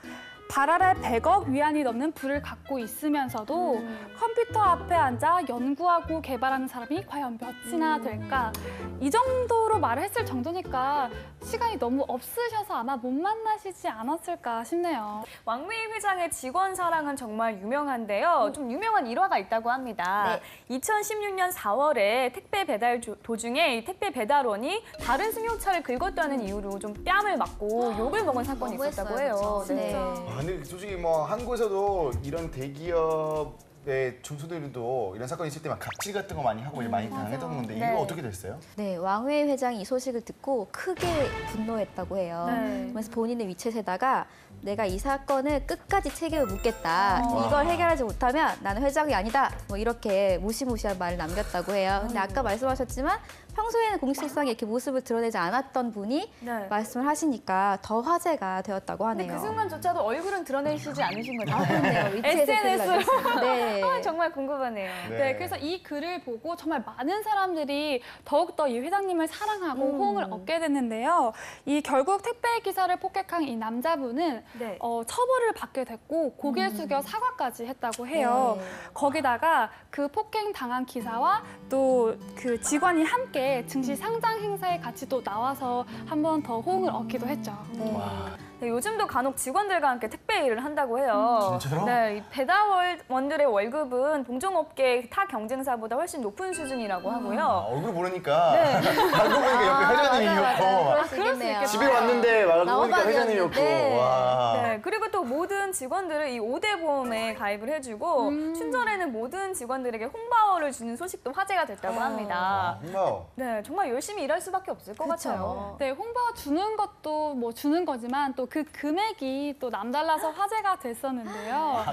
발알할 100억 위안이 넘는 부를 갖고 있으면서도 컴퓨터 앞에 앉아 연구하고 개발하는 사람이 과연 몇이나 될까? 이 정도로 말을 했을 정도니까 시간이 너무 없으셔서 아마 못 만나시지 않았을까 싶네요. 왕웨이 회장의 직원 사랑은 정말 유명한데요. 좀 유명한 일화가 있다고 합니다. 2016년 4월에 택배 배달 도중에 이 택배 배달원이 다른 승용차를 긁었다는 이유로 좀 뺨을 맞고 욕을 먹은 사건이 있었다고 해요. 그쵸? 네. 아, 근데 솔직히 뭐 한국에서도 이런 대기업의 중소들도 이런 사건이 있을 때 막 갑질 같은 거 많이 하고 많이 당했던 건데 이거 네. 어떻게 됐어요? 네, 왕웨이 회장이 이 소식을 듣고 크게 분노했다고 해요. 네. 그래서 본인의 위챗에다가 내가 이 사건을 끝까지 책임을 묻겠다. 이걸 해결하지 못하면 나는 회장이 아니다. 뭐 이렇게 무시무시한 말을 남겼다고 해요. 근데 아까 말씀하셨지만 평소에는 공식석상에 이렇게 모습을 드러내지 않았던 분이 네. 말씀을 하시니까 더 화제가 되었다고 근데 하네요. 그 순간조차도 얼굴은 드러내시지 않으신 거죠? 아, 그렇네요. 위챗에 SNS 로. 글을 남겼어요. 네. 아, 정말 궁금하네요. 네, 그래서 이 글을 보고 정말 많은 사람들이 더욱더 이 회장님을 사랑하고 호응을 얻게 됐는데요. 이 결국 택배 기사를 폭행한 이 남자분은 네. 처벌을 받게 됐고 고개 숙여 사과까지 했다고 해요. 네. 거기다가 그 폭행 당한 기사와 또 그 직원이 함께 증시 상장 행사에 같이 또 나와서 한 번 더 호응을 얻기도 했죠. 네. 와. 네, 요즘도 간혹 직원들과 함께 택배 일을 한다고 해요. 진짜로? 네, 이 배달원들의 월급은 동종업계 타 경쟁사보다 훨씬 높은 수준이라고 하고요. 얼굴 모르니까 알고 보니까 옆에 회장님이었고 그럴 수 있겠네요. 집에 왔는데 알고 보니까 나오방이었는데. 회장님이었고 와. 네, 그리고 또 모든 직원들을 이 5대 보험에 가입을 해주고 춘절에는 모든 직원들에게 홍바오를 주는 소식도 화제가 됐다고 합니다. 홍바오. 네, 정말 열심히 일할 수밖에 없을 것 그쵸. 같아요. 네, 홍보 주는 것도 뭐 주는 거지만 또 그 금액이 또 남달라서 화제가 됐었는데요.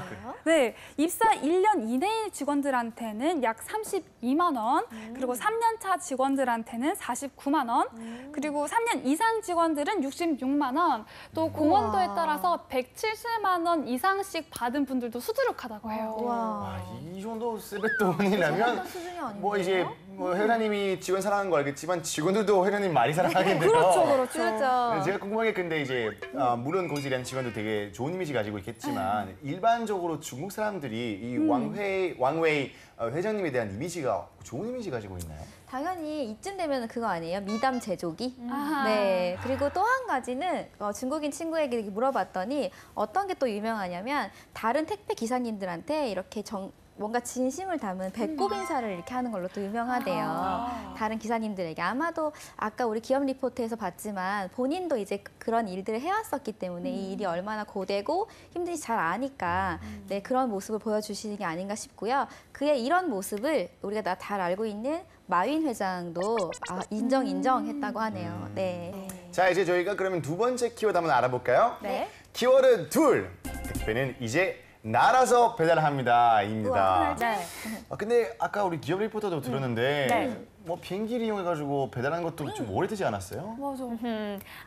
네, 입사 1년 이내의 직원들한테는 약 32만 원, 그리고 3년 차 직원들한테는 49만 원, 그리고 3년 이상 직원들은 66만 원, 또 공헌도에 따라서 170만 원 이상씩 받은 분들도 수두룩하다고 해요. 와. 아, 이 정도 세뱃돈이라면 수준이 아닌데요? 뭐 이제 뭐 회장님이 직원 사랑하는 거 알겠지만 직원들도 회장님 많이 사랑하겠네요. 그렇죠. 그렇죠. 제가 궁금한 게 근데 이제 물론 거기서 일하는 직원도 되게 좋은 이미지 가지고 있겠지만 일반적으로 중국 사람들이 이 왕웨이 회장님에 대한 이미지가 좋은 이미지 가지고 있나요? 당연히 이쯤 되면 그거 아니에요? 미담 제조기? 아하. 네. 그리고 또 한 가지는 중국인 친구에게 이렇게 물어봤더니 어떤 게 또 유명하냐면 다른 택배 기사님들한테 이렇게 뭔가 진심을 담은 배꼽 인사를 이렇게 하는 걸로 또 유명하대요. 다른 기사님들에게. 아마도 아까 우리 기업 리포트에서 봤지만 본인도 이제 그런 일들을 해왔었기 때문에 이 일이 얼마나 고되고 힘든지 잘 아니까 네, 그런 모습을 보여주시는 게 아닌가 싶고요. 그의 이런 모습을 우리가 다 잘 알고 있는 마윈 회장도 인정했다고 하네요. 네. 자 이제 저희가 그러면 두 번째 키워드 한번 알아볼까요? 네. 키워드 둘. 택배는 이제 날아서 배달합니다입니다. 네. 근데 아까 우리 기업 리포터도 들었는데 네. 뭐 비행기를 이용해가지고 배달하는 것도 좀 오래되지 않았어요? 맞아.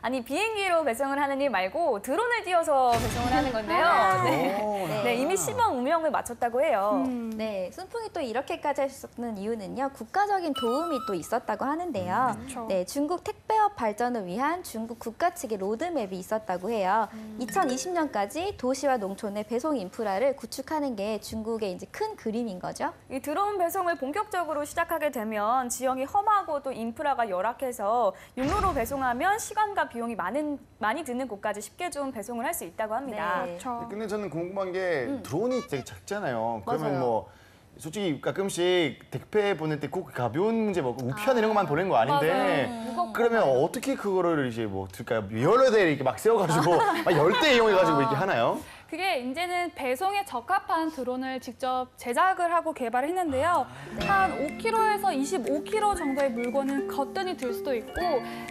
아니 비행기로 배송을 하는 일 말고 드론을 띄워서 배송을 하는 건데요. 네. 오, 네, 이미 시범 운영을 마쳤다고 해요. 네, 순풍이 또 이렇게까지 할 수 있는 이유는요. 국가적인 도움이 또 있었다고 하는데요. 그렇죠. 네, 중국 택배업 발전을 위한 중국 국가 측의 로드맵이 있었다고 해요. 2020년까지 도시와 농촌의 배송 인프라를 구축하는 게 중국의 이제 큰 그림인 거죠. 이 드론 배송을 본격적으로 시작하게 되면 지형이 험하고 또 인프라가 열악해서 육로로 배송하면 시간과 비용이 많이 드는 곳까지 쉽게 좀 배송을 할 수 있다고 합니다. 네. 그렇죠. 근데 저는 궁금한 게 드론이 되게 작잖아요. 그러면 맞아요. 뭐 솔직히 가끔씩 택배 보낼 때 꼭 가벼운 문제 뭐 우편 이런 것만 보낸 거 아닌데 그러면 어떻게 그거를 이제 뭐 들까요? 여러 대 이렇게 막 세워가지고 막 10대 이용해가지고 이렇게 하나요? 그게 이제는 배송에 적합한 드론을 직접 제작을 하고 개발을 했는데요. 한 5kg에서 25kg 정도의 물건은 거뜬히 들 수도 있고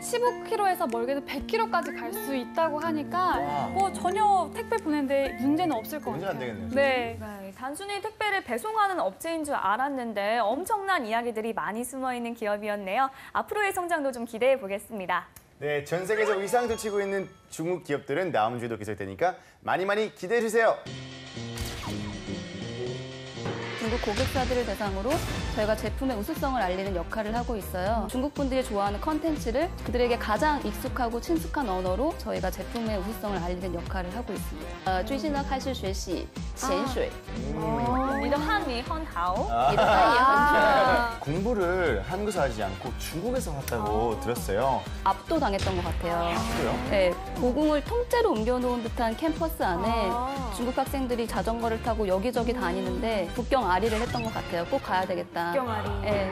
15kg에서 멀게는 100kg까지 갈 수 있다고 하니까 뭐 전혀 택배 보내는데 문제는 없을 것 문제가 같아요. 안 되겠네요. 네. 네, 단순히 택배를 배송하는 업체인 줄 알았는데 엄청난 이야기들이 많이 숨어 있는 기업이었네요. 앞으로의 성장도 좀 기대해 보겠습니다. 네, 전 세계에서 위상을 치고 있는 중국 기업들은 다음 주에도 계속 되니까 많이 기대해 주세요. 중국 고객사들을 대상으로 저희가 제품의 우수성을 알리는 역할을 하고 있어요. 중국 분들이 좋아하는 컨텐츠를 그들에게 가장 익숙하고 친숙한 언어로 저희가 제품의 우수성을 알리는 역할을 하고 있습니다. 最近呢开始学习潜水 니도 한미 헌하오. 공부를 한국에서 하지 않고 중국에서 했다고 들었어요. 압도당했던 것 같아요. 그래요? 네, 고궁을 통째로 옮겨놓은 듯한 캠퍼스 안에 중국 학생들이 자전거를 타고 여기저기 다니는데 국경 아리를 했던 것 같아요. 꼭 가야 되겠다. 국경 아리. 네.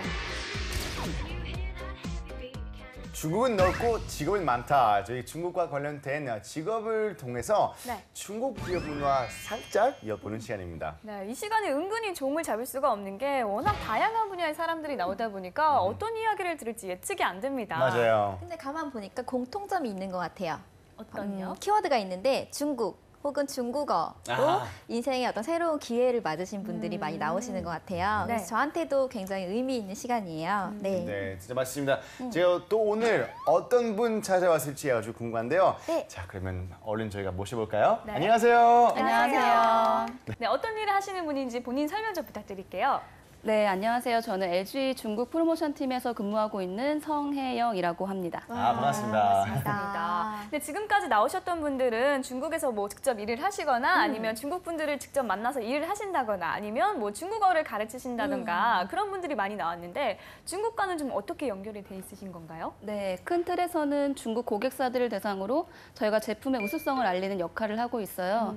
중국은 넓고 직업은 많다. 저희 중국과 관련된 직업을 통해서 네. 중국 기업 문화 살짝 엿보는 시간입니다. 네, 이 시간에 은근히 종을 잡을 수가 없는 게 워낙 다양한 분야의 사람들이 나오다 보니까 어떤 이야기를 들을지 예측이 안 됩니다. 맞아요. 근데 가만 보니까 공통점이 있는 것 같아요. 어떤요? 키워드가 있는데 중국 혹은 중국어로 아. 인생의 어떤 새로운 기회를 맞으신 분들이 많이 나오시는 것 같아요. 네. 그래서 저한테도 굉장히 의미 있는 시간이에요. 네. 네, 진짜 맞습니다. 제가 또 오늘 어떤 분 찾아왔을지 아주 궁금한데요. 네. 자, 그러면 얼른 저희가 모셔볼까요? 네. 안녕하세요. 안녕하세요. 네, 어떤 일을 하시는 분인지 본인 설명 좀 부탁드릴게요. 네, 안녕하세요. 저는 LG 중국 프로모션 팀에서 근무하고 있는 성혜영이라고 합니다. 반갑습니다. 맞습니다. 근데 지금까지 나오셨던 분들은 중국에서 뭐 직접 일을 하시거나 아니면 중국 분들을 직접 만나서 일을 하신다거나 아니면 뭐 중국어를 가르치신다든가 그런 분들이 많이 나왔는데 중국과는 좀 어떻게 연결이 돼 있으신 건가요? 네, 큰 틀에서는 중국 고객사들을 대상으로 저희가 제품의 우수성을 알리는 역할을 하고 있어요.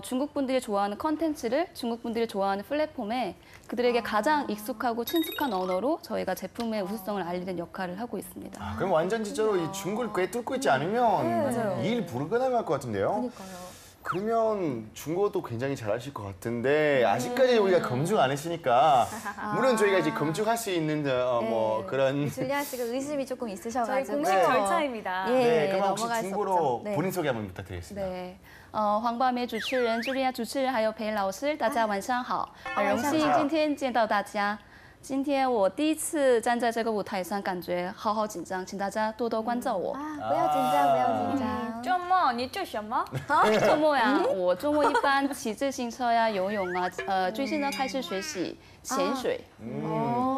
중국 분들이 좋아하는 컨텐츠를 중국 분들이 좋아하는 플랫폼에 그들에게 가장 익숙하고 친숙한 언어로 저희가 제품의 우수성을 알리는 역할을 하고 있습니다. 그럼 완전 진짜로 이 중국을 꽤 뚫고 있지 않으면 일 불가능할 것 같은데요? 그러면 중국어도 굉장히 잘하실 것 같은데 아직까지 우리가 검증 안 했으니까 물론 저희가 이제 검증할 수 있는 뭐 그런 줄리아 씨가 의심이 조금 저희 있으셔가지고 공식 절차입니다. 예. 네, 그럼 혹시 넘어갈 수 중국어로 없죠. 네. 본인 소개 한번 부탁드리겠습니다. 对，黄巴梅主持人、茱莉亚主持人还有裴老师，大家晚上好，很荣幸今天见到大家。今天我第一次站在这个舞台上，感觉好紧张，请大家多多关照我。 不要紧张，不要紧张。周末你做什么？周末呀，我周末一般骑自行车呀、游泳啊，最近呢开始学习潜水。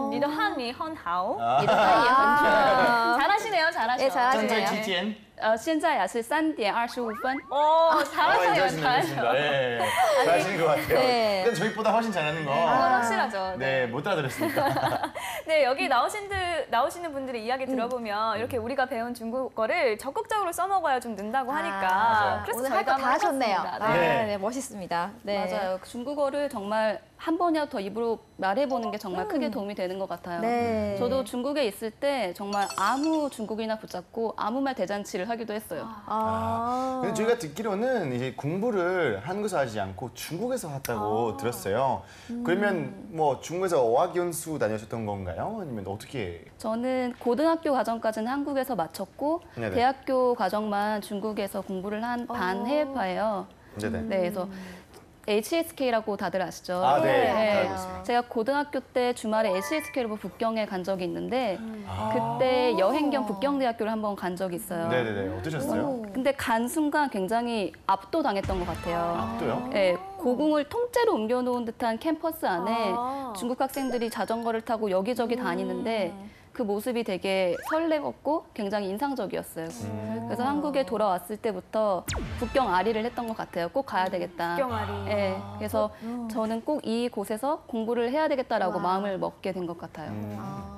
你的汉语很好，你的汉也很准。 잘하시네요, 잘하시네요. 예, 잘하시네요. 站在期间现在呀是3点25分。 오, 잘하시네요, 잘하시네요. 네, 잘하시는 것 같아요. 네. 근데 저희보다 훨씬 잘하는 거. 그건 확실하죠. 네, 못 알아들었으니까. 네, 여기 나오시는 분들의 이야기 들어보면 이렇게 우리가 배운 중국어를 적극적으로 써먹어야 좀 는다고 하니까. 맞아요. 그래서 오늘 할 거 저희가 다 한번 하셨네요. 해봤습니다. 아, 네. 네, 멋있습니다. 네. 맞아요. 중국어를 정말 한 번이라도 더 입으로 말해보는 게 정말 크게 도움이 되는 것 같아요. 네. 저도 중국에 있을 때 정말 아무 중국인이나 붙잡고 아무 말 대잔치를 하기도 했어요. 근데 저희가 듣기로는 이제 공부를 한국에서 하지 않고 중국에서 했다고 들었어요. 그러면 뭐 중국에서 어학연수 다녀셨던 건가요? 아니면 어떻게? 저는 고등학교 과정까지는 한국에서 마쳤고 네네. 대학교 과정만 중국에서 공부를 한 반해외파예요. 네네. 네, 그래서 HSK라고 다들 아시죠? 아, 네. 네. 잘 알고 있습니다. 제가 고등학교 때 주말에 HSK로 북경에 간 적이 있는데 그때 여행 겸 북경대학교를 한번 간 적이 있어요. 네네네. 어떠셨어요? 근데 간 순간 굉장히 압도당했던 것 같아요. 압도요? 네, 고궁을 통째로 옮겨놓은 듯한 캠퍼스 안에 중국 학생들이 자전거를 타고 여기저기 다니는데 그 모습이 되게 설레었고 굉장히 인상적이었어요. 그래서 한국에 돌아왔을 때부터 북경 아리를 했던 것 같아요. 꼭 가야 되겠다. 북경아리. 네, 그래서 저는 꼭 이곳에서 공부를 해야 되겠다라고 마음을 먹게 된 것 같아요.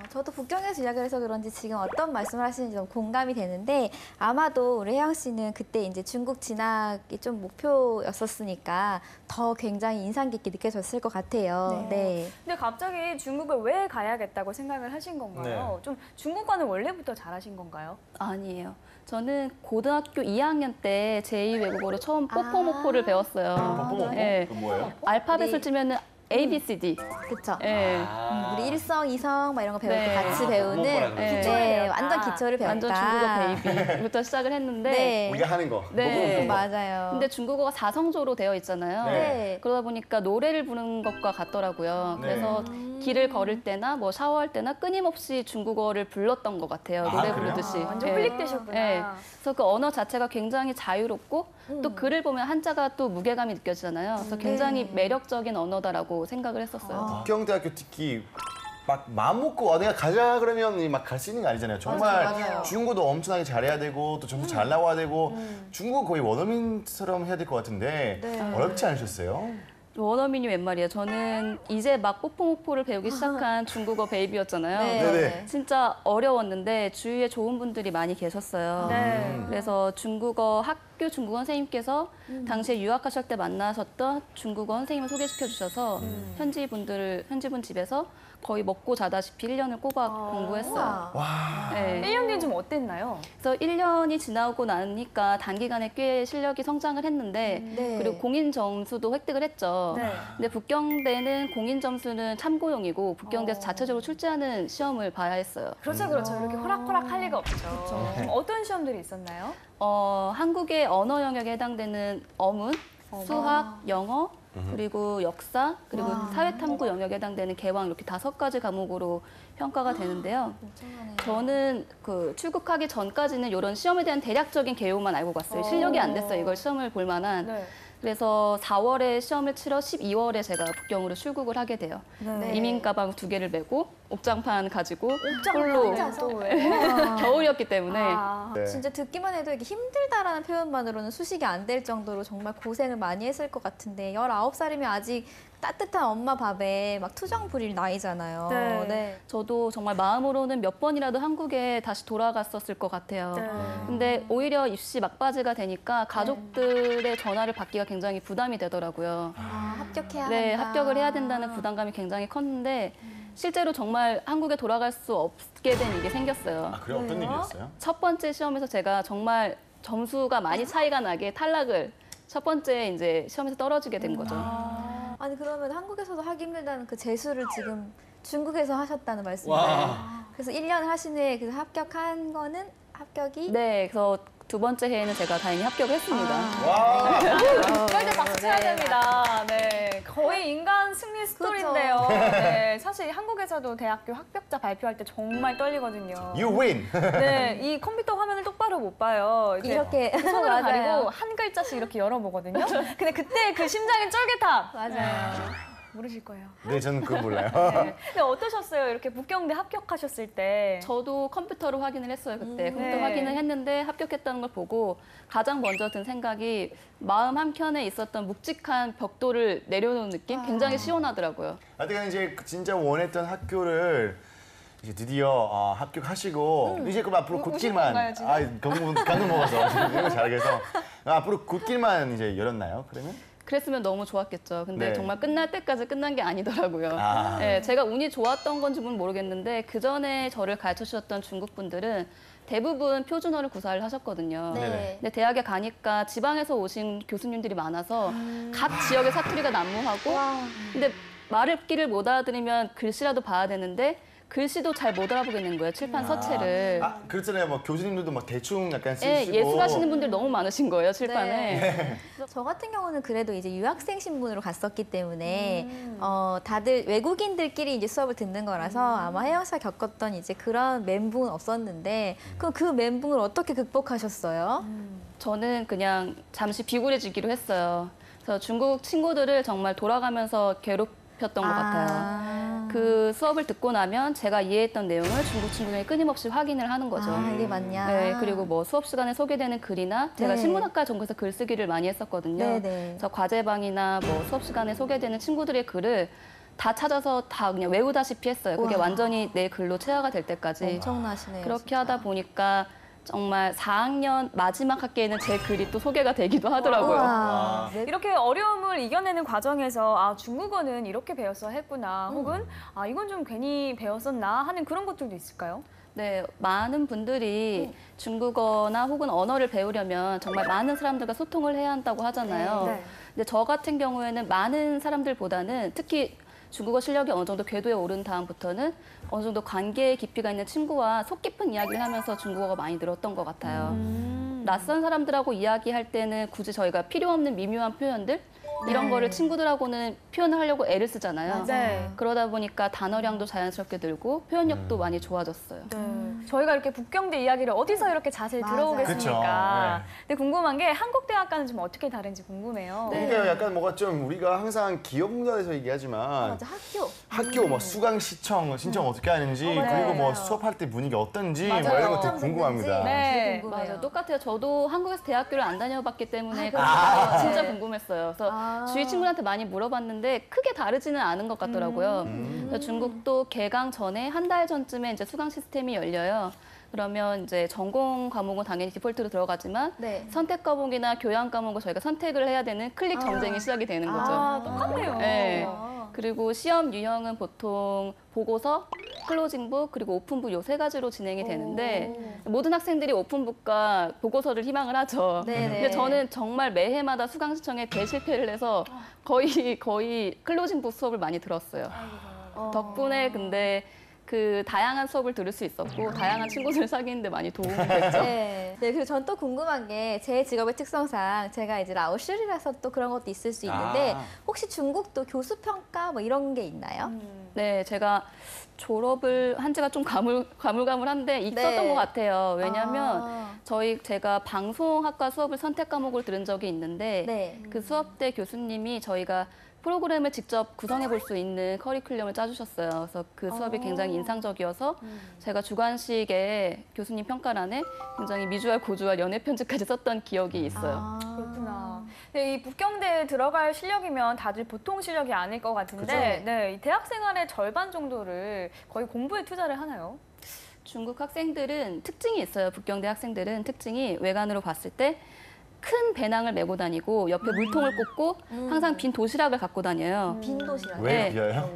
저도 북경에서 이야기를 해서 그런지 지금 어떤 말씀을 하시는지 너무 공감이 되는데 아마도 우리 혜영 씨는 그때 이제 중국 진학이 좀 목표였었으니까 더 굉장히 인상 깊게 느껴졌을 것 같아요. 네. 근데 갑자기 중국을 왜 가야겠다고 생각을 하신 건가요? 좀 중국어는 원래부터 잘하신 건가요? 아니에요. 저는 고등학교 2학년 때 제2외국어로 처음 뽀뽀모포를 배웠어요. 뽀뽀? 네. 그 뭐예요? 알파벳을 찌면은 A, B, C, D. 그쵸. 네. 우리 일성, 이성 막 이런 거 배울 때 네. 같이 뽀뽀라 배우는 그러죠. 네, 완전 기초를 배웠다. 완전 중국어 베이비부터 시작을 했는데 네. 우리가 하는 거. 네. 뽀뽀. 맞아요. 근데 중국어가 4성조로 되어 있잖아요. 네. 그러다 보니까 노래를 부르는 것과 같더라고요. 네. 그래서 길을 걸을 때나 뭐 샤워할 때나 끊임없이 중국어를 불렀던 것 같아요. 노래 그래요? 부르듯이. 완전 네. 흘릭되셨구나. 네. 그래서 그 언어 자체가 굉장히 자유롭고 또 글을 보면 한자가 또 무게감이 느껴지잖아요. 그래서 굉장히 매력적인 언어다라고 생각을 했었어요. 북경대학교 특히 막 마음 먹고 내가 가자 그러면 막 갈 수 있는 거 아니잖아요. 정말 맞아요. 중국어도 엄청나게 잘해야 되고 또 점수 잘 나와야 되고 중국어 거의 원어민처럼 해야 될 것 같은데 어렵지 않으셨어요? 원어민이 웬 말이에요. 저는 이제 막 뽀뽀모포를 배우기 시작한 중국어 베이비였잖아요. 네. 네네. 진짜 어려웠는데 주위에 좋은 분들이 많이 계셨어요. 네. 그래서 중국어 학교 중국어 선생님께서 당시에 유학하실 때 만나셨던 중국어 선생님을 소개시켜 주셔서 현지 분 집에서 거의 먹고 자다시피 1년을 꼬박 공부했어요. 우와. 네. 1년 뒤 좀 어땠나요? 그래서 1년이 지나고 나니까 단기간에 꽤 실력이 성장을 했는데 네. 그리고 공인 점수도 획득을 했죠. 네. 근데 북경대는 공인 점수는 참고용이고 북경대에서 자체적으로 출제하는 시험을 봐야 했어요. 그렇죠, 그렇죠. 이렇게 호락호락 할 리가 없죠. 어떤 시험들이 있었나요? 한국의 언어 영역에 해당되는 어문, 수학, 영어, 그리고 역사, 그리고 사회탐구 영역에 해당되는 개왕 이렇게 5가지 과목으로 평가가 되는데요. 저는 그 출국하기 전까지는 이런 시험에 대한 대략적인 개요만 알고 갔어요. 실력이 안 됐어요. 이걸 시험을 볼 만한. 네. 그래서 4월에 시험을 치러 12월에 제가 북경으로 출국을 하게 돼요. 네. 이민 가방 2개를 메고 옥장판 가지고 홀로 홀로 혼자서? 겨울이었기 때문에 아, 네. 진짜 듣기만 해도 이게 힘들다라는 표현만으로는 수식이 안 될 정도로 정말 고생을 많이 했을 것 같은데 19살이면 아직 따뜻한 엄마 밥에 막 투정 부릴 나이잖아요. 네. 저도 정말 마음으로는 몇 번이라도 한국에 다시 돌아갔었을 것 같아요. 네. 근데 오히려 입시 막바지가 되니까 가족들의 전화를 받기가 굉장히 부담이 되더라고요. 아, 합격해야 네, 한다. 합격을 해야 된다는 부담감이 굉장히 컸는데 실제로 정말 한국에 돌아갈 수 없게 된 일이 생겼어요. 아, 그래 어떤 일이었어요? 첫 번째 시험에서 제가 정말 점수가 많이 차이가 나게 탈락을 첫 번째 이제 시험에서 떨어지게 된 거죠. 아니 그러면 한국에서도 하기 힘들다는 그 재수를 지금 중국에서 하셨다는 말씀이에요. 와. 그래서 1년 하신 후에 그 합격한 거는 합격이 네, 그래서 두 번째 해에는 제가 다행히 합격을 했습니다. 와. 이럴 때 박수 쳐야 네, 됩니다. 네, 거의 인간 승리 스토리인데요. 네, 사실 한국에서도 대학교 합격자 발표할 때 정말 떨리거든요. You win. 네, 이 컴퓨터 화면을 똑바로 못 봐요. 이렇게 손으로 맞아요. 가리고 한 글자씩 이렇게 열어보거든요. 근데 그때 그 심장의 쫄깃함 맞아요. 모르실 거예요. 네, 저는 그거 몰라요. 네. 근데 어떠셨어요? 이렇게 북경대 합격하셨을 때. 저도 컴퓨터로 확인을 했어요, 그때. 컴퓨터 네. 확인을 했는데 합격했다는 걸 보고 가장 먼저 든 생각이 마음 한켠에 있었던 묵직한 벽돌을 내려놓은 느낌? 굉장히 시원하더라고요. 하여튼 이제 진짜 원했던 학교를 이제 드디어 합격하시고 이제 그럼 앞으로 굳길만 건가요, 지금? 강릉 먹어서 이거 잘해서 앞으로 굳길만 이제 열었나요? 그러면? 그랬으면 너무 좋았겠죠. 근데 네. 정말 끝날 때까지 끝난 게 아니더라고요. 아. 네, 제가 운이 좋았던 건지는 모르겠는데 그 전에 저를 가르쳐 주셨던 중국 분들은 대부분 표준어를 구사를 하셨거든요. 네. 근데 대학에 가니까 지방에서 오신 교수님들이 많아서 각 지역의 사투리가 난무하고 근데 말을 못 알아들으면 글씨라도 봐야 되는데 글씨도 잘 못 알아보겠는 거예요. 칠판 서체를. 아, 그렇잖아요. 뭐 교수님들도 막 대충 약간 예, 쓰시고 예술하시는 분들 너무 많으신 거예요, 칠판에. 네. 저 같은 경우는 그래도 이제 유학생 신분으로 갔었기 때문에 다들 외국인들끼리 이제 수업을 듣는 거라서 아마 해영사 겪었던 이제 그런 멘붕은 없었는데 그럼 그 멘붕을 어떻게 극복하셨어요? 저는 그냥 잠시 비굴해지기로 했어요. 그래서 중국 친구들을 정말 돌아가면서 괴롭혔던 것 같아요. 그 수업을 듣고 나면 제가 이해했던 내용을 중국 친구들이 끊임없이 확인을 하는 거죠. 아, 이게 맞냐? 네, 그리고 뭐 수업 시간에 소개되는 글이나 제가 네. 신문학과 전공에서 글쓰기를 많이 했었거든요. 네, 네. 그래서 과제방이나 뭐 수업 시간에 소개되는 친구들의 글을 다 찾아서 다 그냥 외우다시피 했어요. 그게 우와. 완전히 내 글로 체화가 될 때까지. 엄청나시네요. 그렇게 진짜. 하다 보니까 정말 4학년 마지막 학기에는 제 글이 또 소개가 되기도 하더라고요. 우와. 네. 이렇게 어려움을 이겨내는 과정에서 아 중국어는 이렇게 배웠어 했구나 혹은 아 이건 좀 괜히 배웠었나 하는 그런 것들도 있을까요? 네, 많은 분들이 중국어나 혹은 언어를 배우려면 정말 많은 사람들과 소통을 해야 한다고 하잖아요. 네. 근데 저 같은 경우에는 많은 사람들보다는 특히 중국어 실력이 어느 정도 궤도에 오른 다음부터는 어느 정도 관계의 깊이가 있는 친구와 속 깊은 이야기를 하면서 중국어가 많이 늘었던 것 같아요. 낯선 사람들하고 이야기할 때는 굳이 저희가 필요 없는 미묘한 표현들 이런 거를 친구들하고는 표현을 하려고 애를 쓰잖아요. 네. 그러다 보니까 단어량도 자연스럽게 늘고 표현력도 많이 좋아졌어요. 저희가 이렇게 북경대 이야기를 어디서 이렇게 자세히 맞아요. 들어오겠습니까? 그쵸. 근데 궁금한 게 한국 대학과는 좀 어떻게 다른지 궁금해요. 그러니까 약간 뭐가 좀 우리가 항상 기업 문화에서 얘기하지만 맞아, 학교. 학교 뭐 수강 신청 어떻게 하는지 그리고 뭐 수업할 때 분위기 어떤지 뭐 맞아요. 이런 거 되게 궁금합니다. 네. 되게 궁금해요. 맞아요. 똑같아요. 저도 한국에서 대학교를 안 다녀봤기 때문에 그렇구나. 그거 진짜 네. 궁금했어요. 그래서 아. 주위 친구들한테 많이 물어봤는데 크게 다르지는 않은 것 같더라고요. 그래서 중국도 개강 전에 한 달 전쯤에 이제 수강 시스템이 열려요. 그러면 이제 전공 과목은 당연히 디폴트로 들어가지만 네. 선택 과목이나 교양 과목을 저희가 선택을 해야 되는 클릭 전쟁이 시작이 되는 거죠. 아, 똑같네요. 네. 그리고 시험 유형은 보통 보고서, 클로징북, 그리고 오픈북 요 세 가지로 진행이 되는데 모든 학생들이 오픈북과 보고서를 희망을 하죠. 네네. 근데 저는 정말 매해마다 수강 신청에 대실패를 해서 거의 클로징북 수업을 많이 들었어요. 덕분에 근데 그 다양한 수업을 들을 수 있었고 다양한 친구들을 사귀는데 많이 도움이 됐죠. 네. 그리고 전 또 궁금한 게 제 직업의 특성상 제가 이제 라오실이라서 또 그런 것도 있을 수 있는데 혹시 중국도 교수 평가 뭐 이런 게 있나요? 네, 제가 졸업을 한 지가 좀 가물가물한데 있었던 네. 것 같아요. 왜냐하면 아. 제가 방송학과 수업을 선택 과목으로 들은 적이 있는데 네. 그 수업 때 교수님이 저희가 프로그램을 직접 구성해 볼 수 있는 커리큘럼을 짜주셨어요. 그래서 그 수업이 굉장히 인상적이어서 제가 주관식에 교수님 평가란에 굉장히 미주알, 고주알, 연애 편지까지 썼던 기억이 있어요. 그렇구나. 네, 이 북경대에 들어갈 실력이면 다들 보통 실력이 아닐 것 같은데 그죠? 네, 이 대학 생활의 절반 정도를 거의 공부에 투자를 하나요? 중국 학생들은 특징이 있어요. 북경대 학생들은 특징이 외관으로 봤을 때 큰 배낭을 메고 다니고 옆에 물통을 꽂고 항상 빈 도시락을 갖고 다녀요. 빈 도시락. 왜 네. 비어요?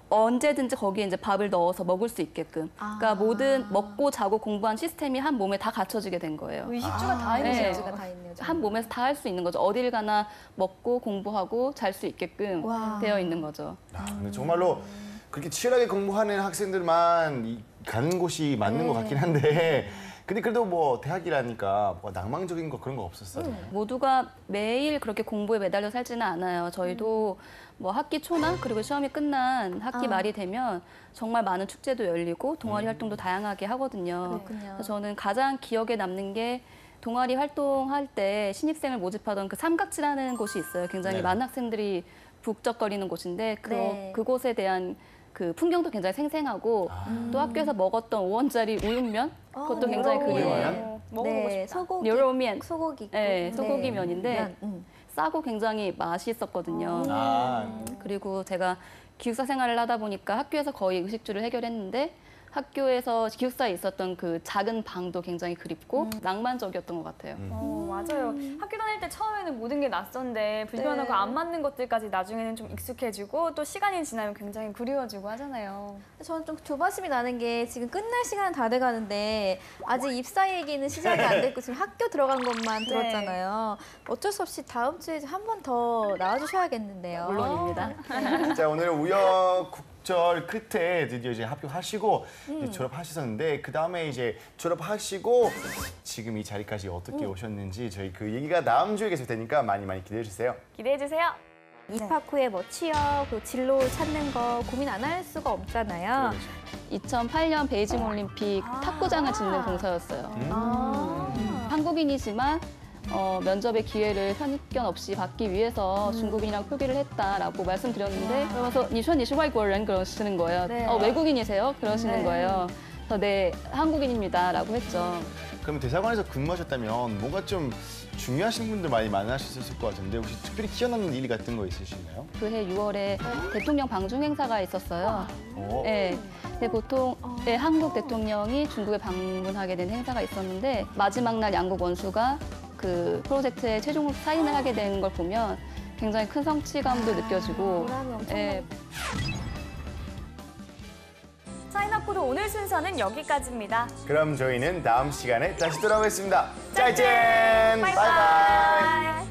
언제든지 거기에 이제 밥을 넣어서 먹을 수 있게끔. 그러니까 모든 먹고 자고 공부한 시스템이 한 몸에 다 갖춰지게 된 거예요. 의식주가 다 있는 네. 의식주가 다 있네요. 한 몸에서 다 할 수 있는 거죠. 어딜 가나 먹고 공부하고 잘 수 있게끔 와. 되어 있는 거죠. 근데 정말로 그렇게 치열하게 공부하는 학생들만 가는 곳이 맞는 것 같긴 한데 근데 그래도 뭐 대학이라니까 뭐 낭만적인 거 그런 거 없었어요. 모두가 매일 그렇게 공부에 매달려 살지는 않아요. 저희도 뭐 학기 초나 그리고 시험이 끝난 학기 말이 되면 정말 많은 축제도 열리고 동아리 활동도 다양하게 하거든요. 그렇군요. 그래서 저는 가장 기억에 남는 게 동아리 활동할 때 신입생을 모집하던 그 삼각지라는 곳이 있어요. 굉장히 네. 많은 학생들이 북적거리는 곳인데 네. 그곳에 대한 그 풍경도 굉장히 생생하고 또 학교에서 먹었던 5원짜리 우육면 그것도 굉장히 그리워요. 먹어보고 네, 싶다. 소고기. 요로면 소고기. 네, 소고기 면인데 면, 싸고 굉장히 맛있었거든요. 그리고 제가 기숙사 생활을 하다 보니까 학교에서 거의 의식주를 해결했는데 학교에서 기숙사에 있었던 그 작은 방도 굉장히 그립고 낭만적이었던 것 같아요. 맞아요. 학교 다닐 때 처음에는 모든 게 낯선데 불편하고 네. 안 맞는 것들까지 나중에는 좀 익숙해지고 또 시간이 지나면 굉장히 그리워지고 하잖아요. 저는 좀 조바심이 나는 게 지금 끝날 시간 다 돼가는데 아직 입사 얘기는 시작이 안 됐고 지금 학교 들어간 것만 들었잖아요. 어쩔 수 없이 다음 주에 한 번 더 나와주셔야겠는데요. 물론입니다. 진짜 오늘 우여곡절 끝에 드디어 이제 합격하시고 이제 졸업하셨는데 그 다음에 이제 졸업하시고 지금 이 자리까지 어떻게 오셨는지 저희 그 얘기가 다음 주에 계속 되니까 많이 기대해 주세요. 기대해주세요. 입학 후에 뭐 취업, 그 진로를 찾는 거 고민 안 할 수가 없잖아요. 2008년 베이징 올림픽 탁구장을 짓는 공사였어요. 한국인이지만 면접의 기회를 편견 없이 받기 위해서 중국인이랑 표기를 했다라고 말씀드렸는데 그러면서 니슈 외국인 그러시는 거예요. 네. 외국인이세요? 그러시는 네. 거예요. 그래서 네, 한국인입니다라고 했죠. 그럼 대사관에서 근무하셨다면 뭔가 좀 중요하신 분들 많이 만나셨을 것 같은데 혹시 특별히 기억나는 일 같은 거 있으신가요? 그해 6월에 대통령 방중 행사가 있었어요. 어. 네. 근데 보통 네, 한국 대통령이 중국에 방문하게 된 행사가 있었는데 마지막 날 양국 원수가 그 프로젝트에 최종 사인을 하게 된 걸 보면 굉장히 큰 성취감도 느껴지고 보람이 엄청나요. 예, 사인학고도 오늘 순서는 여기까지입니다. 그럼 저희는 다음 시간에 다시 돌아오겠습니다. 짜이젠! 바이바이!